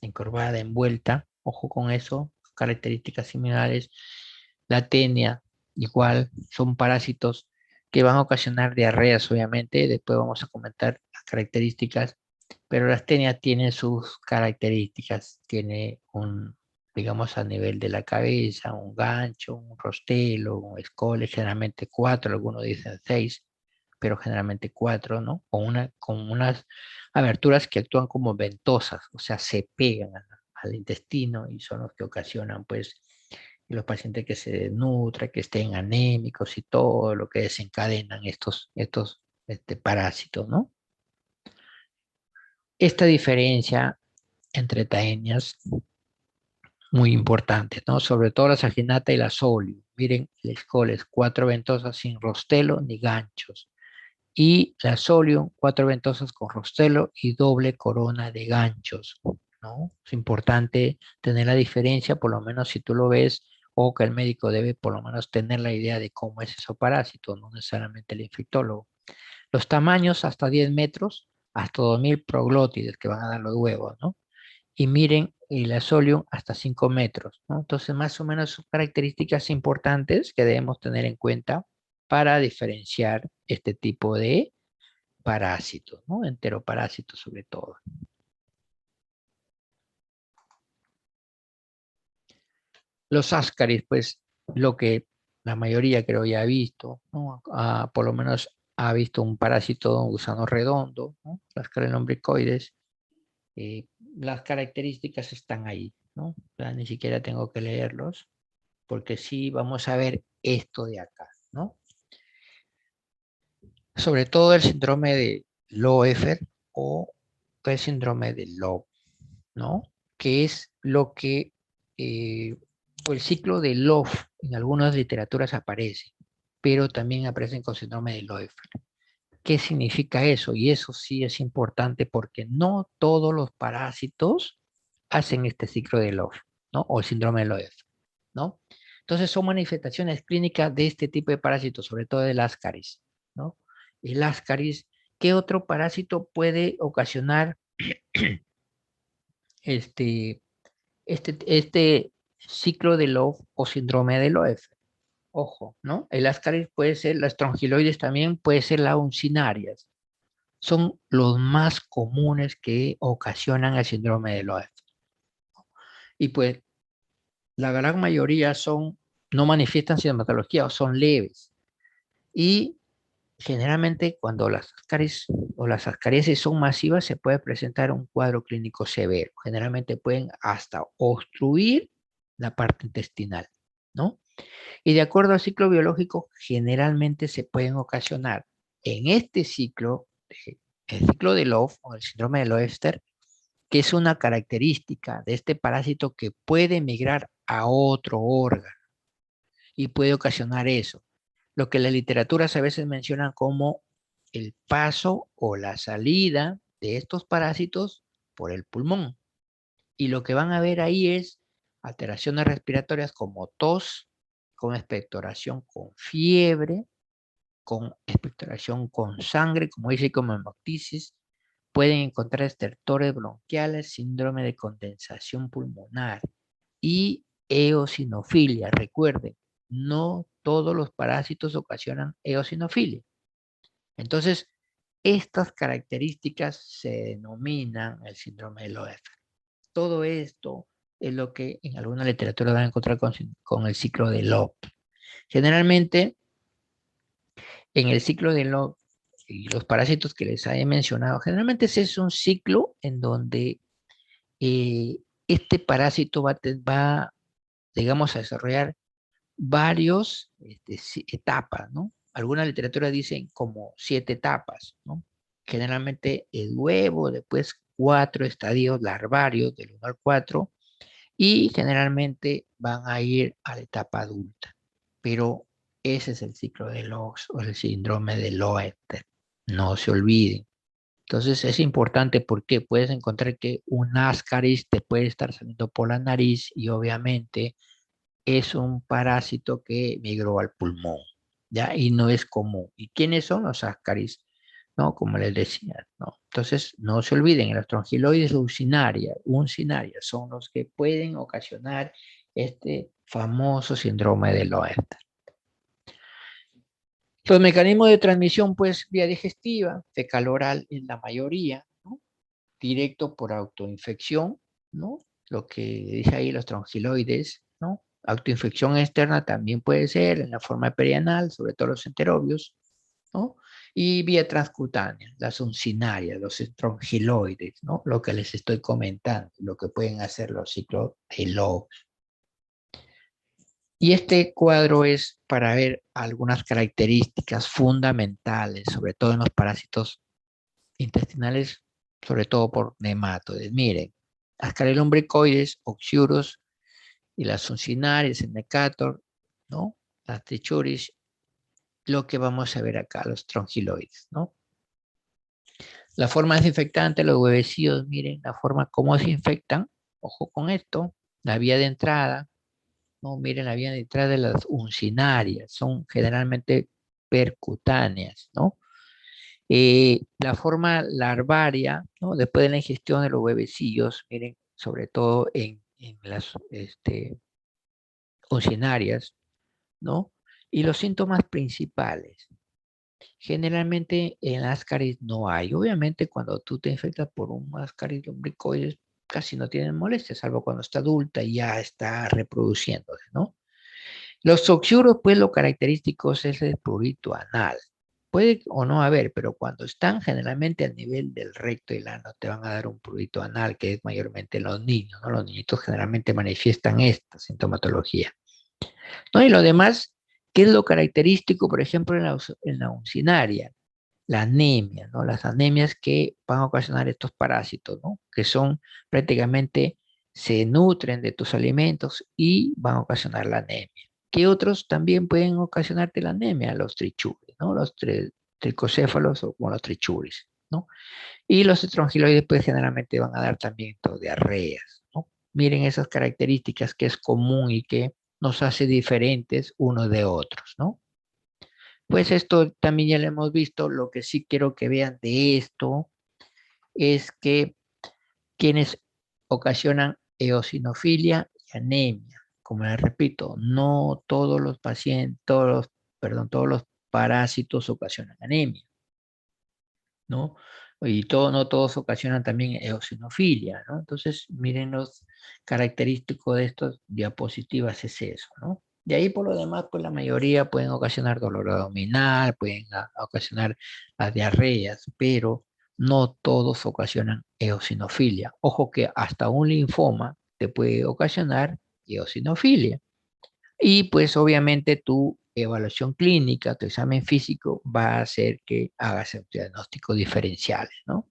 encorvada, envuelta, ojo con eso, características similares. La tenia, igual, son parásitos que van a ocasionar diarreas, obviamente, después vamos a comentar las características, Pero la astenia tiene sus características, tiene un, digamos, a nivel de la cabeza, un gancho, un rostelo, un escole, generalmente 4, algunos dicen 6, pero generalmente 4, ¿no? Con unas aberturas que actúan como ventosas, o sea, se pegan al intestino y son los que ocasionan, pues, los pacientes que se desnutran, que estén anémicos y todo lo que desencadenan estos parásitos, ¿no? Esta diferencia entre taenias muy importante, ¿no? Sobre todo la saginata y la solio. Miren, el Scoles, 4 ventosas sin rostelo ni ganchos. Y la solio, 4 ventosas con rostelo y doble corona de ganchos, ¿no? Es importante tener la diferencia, por lo menos si tú lo ves, o que el médico debe por lo menos tener la idea de cómo es ese parásito, no necesariamente el infectólogo. Los tamaños hasta 10 metros, hasta 2000 proglótides que van a dar los huevos, ¿no? Y miren el asolium hasta 5 metros, ¿no? Entonces, más o menos son características importantes que debemos tener en cuenta para diferenciar este tipo de parásitos, ¿no? Enteroparásitos sobre todo. Los ascaris, pues, lo que la mayoría creo ya ha visto, ¿no? Por lo menos ha visto un parásito, un gusano redondo, ¿no? Las lombricoides. Las características están ahí, ¿no? O sea, ni siquiera tengo que leerlos, porque sí vamos a ver esto de acá, ¿no? Sobre todo el síndrome de Loeffler o el síndrome de Loeb, ¿no? Que es lo que el ciclo de Loeb en algunas literaturas aparece, pero también aparecen con síndrome de Loeffler. ¿Qué significa eso? Y eso sí es importante porque no todos los parásitos hacen este ciclo de Loeb, ¿no? O el síndrome de Loeb, ¿no? Entonces son manifestaciones clínicas de este tipo de parásitos, sobre todo del Ascaris, ¿no? El Ascaris, ¿qué otro parásito puede ocasionar este, este ciclo de Loeb o síndrome de Loeb? Ojo, ¿no? El Ascaris puede ser, las trongiloides también puede ser la uncinarias. Son los más comunes que ocasionan el síndrome de Loeb. Y pues la gran mayoría no manifiestan sintomatología o son leves. Y generalmente cuando las ascaris o las ascariasis son masivas se puede presentar un cuadro clínico severo. Generalmente pueden hasta obstruir la parte intestinal, ¿no? Y de acuerdo al ciclo biológico, generalmente se pueden ocasionar en este ciclo, el ciclo de Loeb o el síndrome de Loeffler, que es una característica de este parásito que puede migrar a otro órgano y puede ocasionar eso. Lo que las literaturas a veces mencionan como el paso o la salida de estos parásitos por el pulmón. Y lo que van a ver ahí es alteraciones respiratorias como tos, con expectoración con fiebre, con expectoración con sangre, como dice, como hemoptisis. Pueden encontrar estertores bronquiales, síndrome de condensación pulmonar y eosinofilia. Recuerden, no todos los parásitos ocasionan eosinofilia. Entonces, estas características se denominan el síndrome de Loeffler. Todo esto es lo que en alguna literatura van a encontrar con el ciclo de Loeb. Generalmente, en el ciclo de Loeb y los parásitos que les he mencionado, generalmente ese es un ciclo en donde este parásito va, digamos, a desarrollar varios etapas, ¿no? Algunas literaturas dicen como 7 etapas, ¿no? Generalmente el huevo, después 4 estadios larvarios, del 1 al 4, y generalmente van a ir a la etapa adulta. Pero ese es el ciclo de Lox o el síndrome de Loeffler. No se olviden. Entonces es importante porque puedes encontrar que un ascaris te puede estar saliendo por la nariz y obviamente es un parásito que migró al pulmón, ¿ya? Y no es común. ¿Y quiénes son los ascaris? ¿No? Como les decía, ¿no? Entonces, no se olviden, los trongiloides uncinarias son los que pueden ocasionar este famoso síndrome de Loeffler. Los mecanismos de transmisión, pues, vía digestiva, fecal oral en la mayoría, ¿no? directo por autoinfección, ¿no? Lo que dice ahí los trongiloides, ¿no? Autoinfección externa también puede ser en la forma perianal, sobre todo los enterobios, ¿no? Y vía transcutánea, las uncinarias, los trongiloides, ¿no? Lo que les estoy comentando, lo que pueden hacer los ciclos de Lobg. Y este cuadro es para ver algunas características fundamentales, sobre todo en los parásitos intestinales, sobre todo por nematodes. Miren, Ascarilombricoides, Oxyurus y las uncinarias, el Necator, ¿no? Las Trichuris, lo que vamos a ver acá, los trongiloides, ¿no? La forma desinfectante, los huevecillos, miren la forma como se infectan, ojo con esto, la vía de entrada, no, miren la vía de entrada de las uncinarias, son generalmente percutáneas, ¿no? La forma larvaria, ¿no? Después de la ingestión de los huevecillos, miren, sobre todo en las uncinarias, ¿no? Y los síntomas principales. Generalmente en Ascaris no hay. Obviamente cuando tú te infectas por un Ascaris lumbricoides casi no tienen molestias, salvo cuando está adulta y ya está reproduciéndose, ¿no? Los oxiuros, pues lo característico es el prurito anal. Puede o no haber, pero cuando están generalmente al nivel del recto y el ano, te van a dar un prurito anal, que es mayormente en los niños, ¿no? Los niñitos generalmente manifiestan esta sintomatología, ¿no? Y lo demás, ¿qué es lo característico, por ejemplo, en la uncinaria? La anemia, ¿no? Las anemias que van a ocasionar estos parásitos, ¿no? Que son prácticamente, se nutren de tus alimentos y van a ocasionar la anemia. ¿Qué otros también pueden ocasionarte la anemia? Los trichuris, ¿no? Los tricocéfalos o como los trichuris, ¿no? Y los estrongiloides, pues generalmente van a dar también diarreas, ¿no? Miren esas características que es común y que nos hace diferentes unos de otros, ¿no? Pues esto también ya lo hemos visto. Lo que sí quiero que vean de esto es que quienes ocasionan eosinofilia y anemia, como les repito, no todos los pacientes, todos los parásitos ocasionan anemia, ¿no? Y no todos ocasionan también eosinofilia, ¿no? Entonces, miren los característicos de estas diapositivas es eso, ¿no? De ahí por lo demás, pues la mayoría pueden ocasionar dolor abdominal, pueden ocasionar las diarreas, pero no todos ocasionan eosinofilia. Ojo que hasta un linfoma te puede ocasionar eosinofilia. Y pues obviamente tu evaluación clínica, tu examen físico va a hacer que hagas diagnósticos diferenciales, ¿no?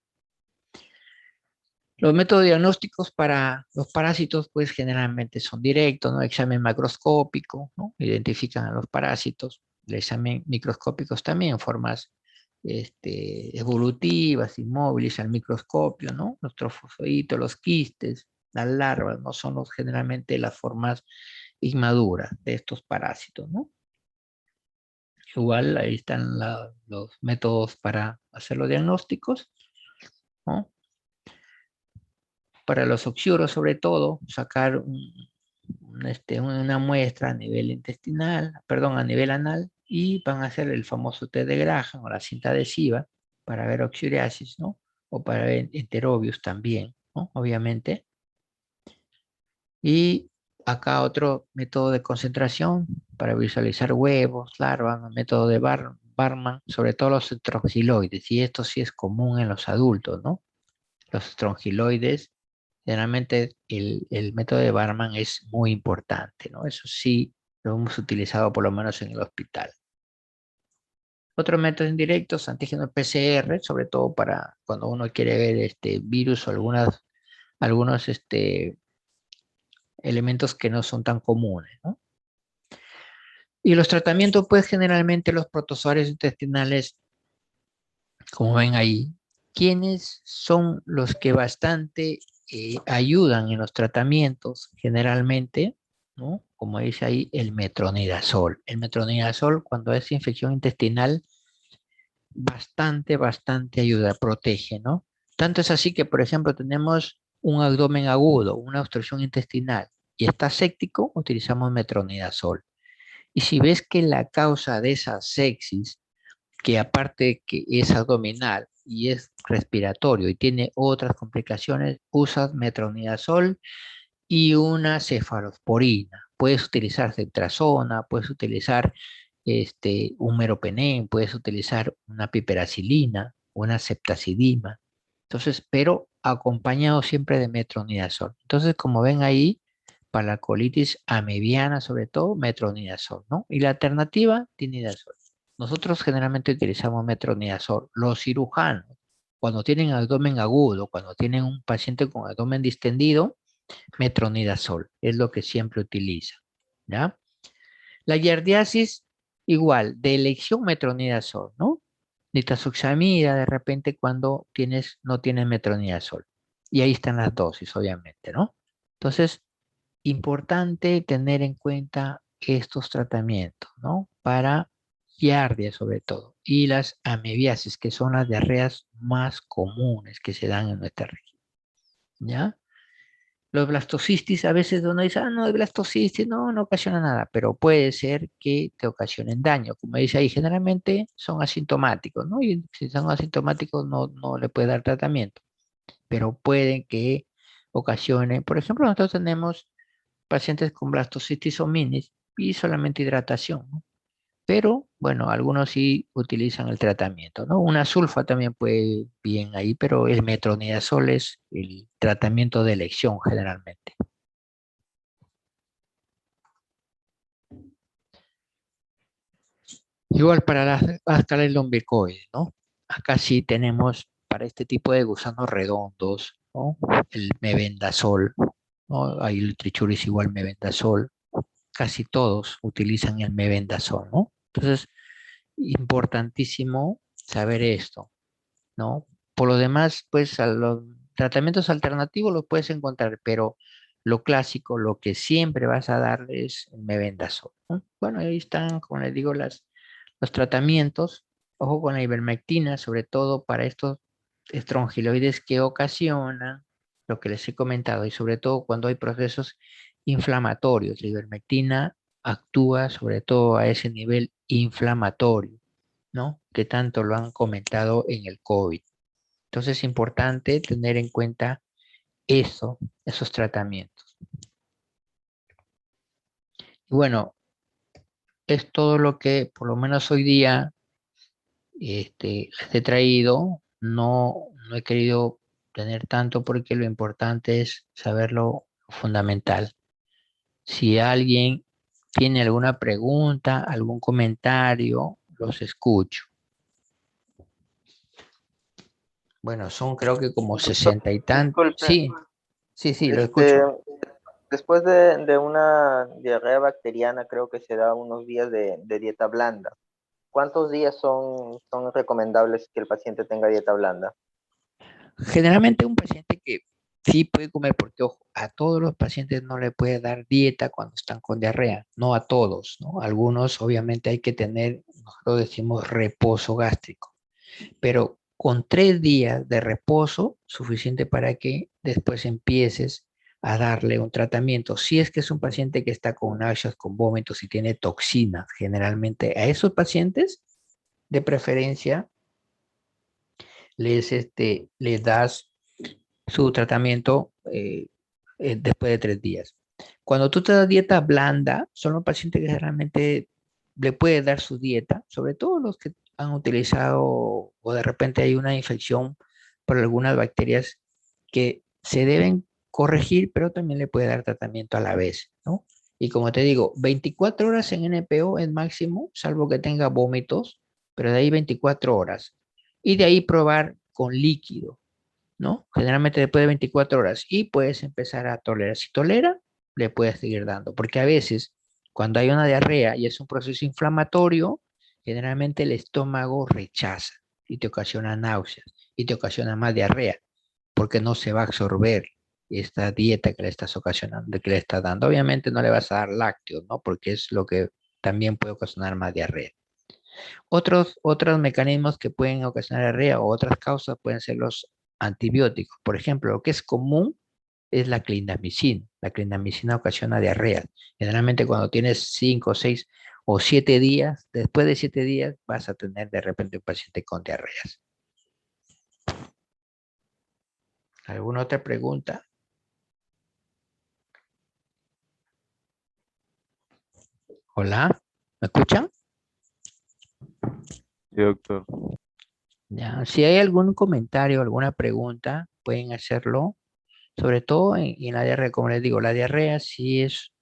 Los métodos diagnósticos para los parásitos pues generalmente son directos, ¿no? Examen macroscópico, ¿no? Identifican a los parásitos. El examen microscópico también en formas evolutivas, inmóviles al microscopio, ¿no? Los trofosforitos, los quistes, las larvas, ¿no? Son generalmente las formas inmaduras de estos parásitos, ¿no? Igual ahí están los métodos para hacer los diagnósticos, ¿no? Para los oxiuros, sobre todo, sacar una muestra a nivel intestinal, perdón, a nivel anal, y van a hacer el famoso test de Graham o la cinta adhesiva para ver oxuriasis, ¿no? O para ver enterobius también, ¿no? Obviamente. Y acá otro método de concentración para visualizar huevos, larvas, el método de Barman, sobre todo los estrongiloides, y esto sí es común en los adultos, ¿no? Los estrongiloides, generalmente el método de Barman es muy importante, ¿no? Eso sí lo hemos utilizado por lo menos en el hospital. Otros métodos indirectos, antígenos PCR, sobre todo para cuando uno quiere ver virus o algunos elementos que no son tan comunes, ¿no? Y los tratamientos, pues generalmente los protozoarios intestinales, como ven ahí, ¿quiénes son los que bastante ayudan en los tratamientos? Generalmente, ¿no? Como dice ahí, el metronidazol. El metronidazol, cuando es infección intestinal, bastante ayuda, protege, ¿no? Tanto es así que, por ejemplo, tenemos un abdomen agudo, una obstrucción intestinal, y está séptico, utilizamos metronidazol. Y si ves que la causa de esa sepsis, que aparte que es abdominal, y es respiratorio y tiene otras complicaciones, usas metronidazol y una cefalosporina. Puedes utilizar cetrazona, puedes utilizar un meropenem, puedes utilizar una piperacilina, una ceftazidima. Entonces, pero acompañado siempre de metronidazol. Entonces, como ven ahí, para la colitis amebiana, sobre todo, metronidazol, ¿no? Y la alternativa, tinidazol. Nosotros generalmente utilizamos metronidazol. Los cirujanos, cuando tienen abdomen agudo, cuando tienen un paciente con abdomen distendido, metronidazol es lo que siempre utiliza, ¿ya? La giardiasis, igual, de elección metronidazol, ¿no? Nitazoxamida de repente cuando no tienes metronidazol. Y ahí están las dosis, obviamente, ¿no? Entonces, importante tener en cuenta estos tratamientos, ¿no? Para giardia sobre todo. Y las amebiasis, que son las diarreas más comunes que se dan en nuestra región, ¿ya? Los blastocistis, a veces uno dice, ah, no, el blastocistis no, no ocasiona nada, pero puede ser que te ocasionen daño. Como dice ahí, generalmente son asintomáticos, ¿no? Y si son asintomáticos no le puede dar tratamiento, pero pueden que ocasione, por ejemplo, nosotros tenemos pacientes con blastocitis hominis y solamente hidratación, ¿no? Pero, bueno, algunos sí utilizan el tratamiento, ¿no? Una sulfa también puede bien ahí, pero el metronidazol es el tratamiento de elección generalmente. Igual para las ascaris lombricoides, ¿no? Acá sí tenemos para este tipo de gusanos redondos, ¿no? El mebendazol, ¿no? Ahí el trichuris igual mebendazol. Casi todos utilizan el mebendazol, ¿no? Entonces, importantísimo saber esto, ¿no? Por lo demás, pues a los tratamientos alternativos los puedes encontrar, pero lo clásico, lo que siempre vas a dar es el mebendazol, ¿no? Bueno, ahí están, como les digo, los tratamientos. Ojo con la ivermectina, sobre todo para estos estrongiloides que ocasionan lo que les he comentado, y sobre todo cuando hay procesos inflamatorios. La ivermectina actúa sobre todo a ese nivel inflamatorio, ¿no? Que tanto lo han comentado en el COVID. Entonces es importante tener en cuenta eso, esos tratamientos. Y bueno, es todo lo que por lo menos hoy día les he traído. No he querido tener tanto porque lo importante es saber lo fundamental. Si alguien tiene alguna pregunta, algún comentario, los escucho. Bueno, son creo que como
Doctor,
60 y tantos.
disculpe,
Sí, sí, lo
este,
escucho.
después de una diarrea bacteriana, creo que se da unos días de dieta blanda. ¿Cuántos días son recomendables que el paciente tenga dieta blanda?
Generalmente un paciente que sí puede comer, porque ojo, a todos los pacientes no le puede dar dieta cuando están con diarrea, no a todos, ¿no? Algunos obviamente hay que tener, nosotros decimos reposo gástrico, pero con 3 días de reposo, suficiente para que después empieces a darle un tratamiento. Si es que es un paciente que está con náuseas, con vómitos y tiene toxinas, generalmente a esos pacientes, de preferencia, les das su tratamiento después de 3 días. Cuando tú te das dieta blanda, son los pacientes que realmente le puedes dar su dieta, sobre todo los que han utilizado o de repente hay una infección por algunas bacterias que se deben corregir, pero también le puede dar tratamiento a la vez, ¿no? Y como te digo, 24 horas en NPO es máximo, salvo que tenga vómitos, pero de ahí 24 horas. Y de ahí probar con líquido, ¿no? Generalmente después de 24 horas y puedes empezar a tolerar. Si tolera, le puedes seguir dando, porque a veces cuando hay una diarrea y es un proceso inflamatorio, generalmente el estómago rechaza y te ocasiona náuseas y te ocasiona más diarrea, porque no se va a absorber esta dieta que le estás ocasionando, que le estás dando. Obviamente no le vas a dar lácteos, ¿no? Porque es lo que también puede ocasionar más diarrea. Otros mecanismos que pueden ocasionar diarrea o otras causas pueden ser los antibióticos. Por ejemplo, lo que es común es la clindamicina. La clindamicina ocasiona diarrea. Generalmente cuando tienes 5, 6 o 7 días, después de 7 días vas a tener de repente un paciente con diarreas. ¿Alguna otra pregunta? Hola, ¿me escuchan?
Sí, doctor.
Ya, si hay algún comentario, alguna pregunta, pueden hacerlo. Sobre todo en la diarrea, como les digo, la diarrea sí es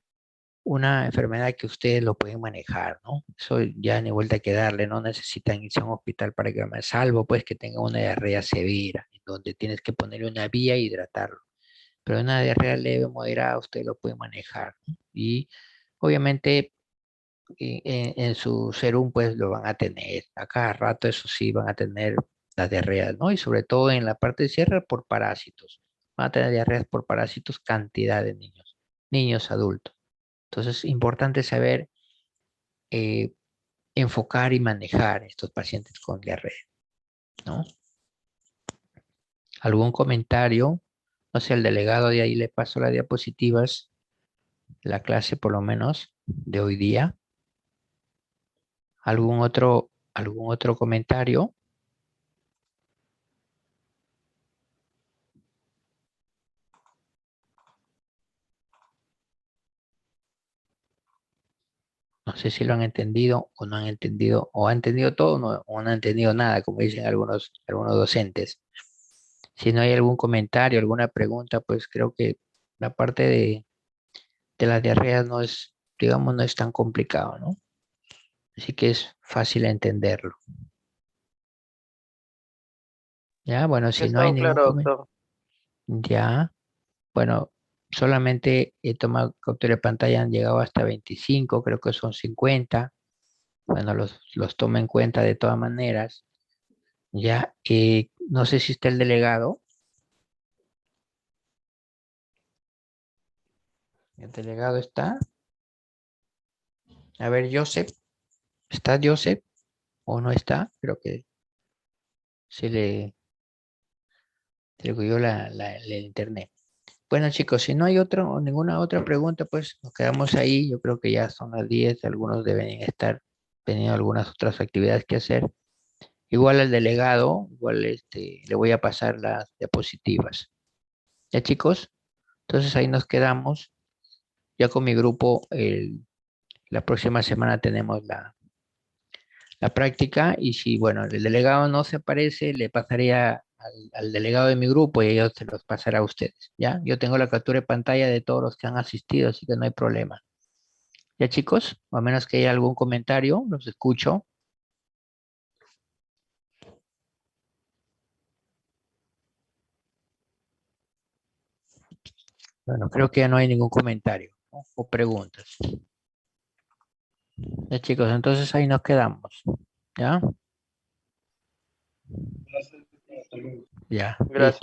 una enfermedad que ustedes lo pueden manejar, ¿no? Eso ya ni vuelta que darle, no necesitan irse a un hospital para que me salvo, pues que tenga una diarrea severa, en donde tienes que ponerle una vía e hidratarlo. Pero una diarrea leve, moderada, ustedes lo pueden manejar, ¿no? Y obviamente en su serum pues lo van a tener, a cada rato eso sí van a tener las diarreas, ¿no? Y sobre todo en la parte de cierre por parásitos. Van a tener diarreas por parásitos cantidad de niños, niños adultos. Entonces, importante saber eh, enfocar y manejar estos pacientes con diarrea, ¿no? ¿Algún comentario? No sé, el delegado de ahí le pasó las diapositivas, la clase por lo menos de hoy día. Algún otro comentario? No sé si lo han entendido o no han entendido, o han entendido todo o no han entendido nada, como dicen algunos docentes. Si no hay algún comentario, alguna pregunta, pues creo que la parte de las diarreas no es, digamos, no es tan complicado, ¿no? Así que es fácil entenderlo. Ya, bueno,
Ha
si no hay
estado
ningún
claro,
comentario,
doctor.
ya, bueno, solamente he tomado captura de pantalla, han llegado hasta 25, creo que son 50. Bueno, los tomo en cuenta de todas maneras. Ya, no sé si está el delegado. ¿El delegado está? A ver, Joseph, ¿está Joseph o no está? Creo que se le, se le cogió el internet. Bueno, chicos, si no hay ninguna otra pregunta, pues nos quedamos ahí. Yo creo que ya son las 10, algunos deben estar teniendo algunas otras actividades que hacer. Igual al delegado, igual le voy a pasar las diapositivas. ¿Ya, chicos? Entonces ahí nos quedamos. Ya con mi grupo, la próxima semana tenemos la práctica y si, bueno, el delegado no se aparece, le pasaría al delegado de mi grupo y ellos se los pasará a ustedes, ¿ya? Yo tengo la captura de pantalla de todos los que han asistido, así que no hay problema. ¿Ya, chicos? O a menos que haya algún comentario, los escucho. Bueno, creo que ya no hay ningún comentario, ¿no? O preguntas. Ya, chicos, entonces ahí nos quedamos, ¿ya? Ya, listo.
Gracias.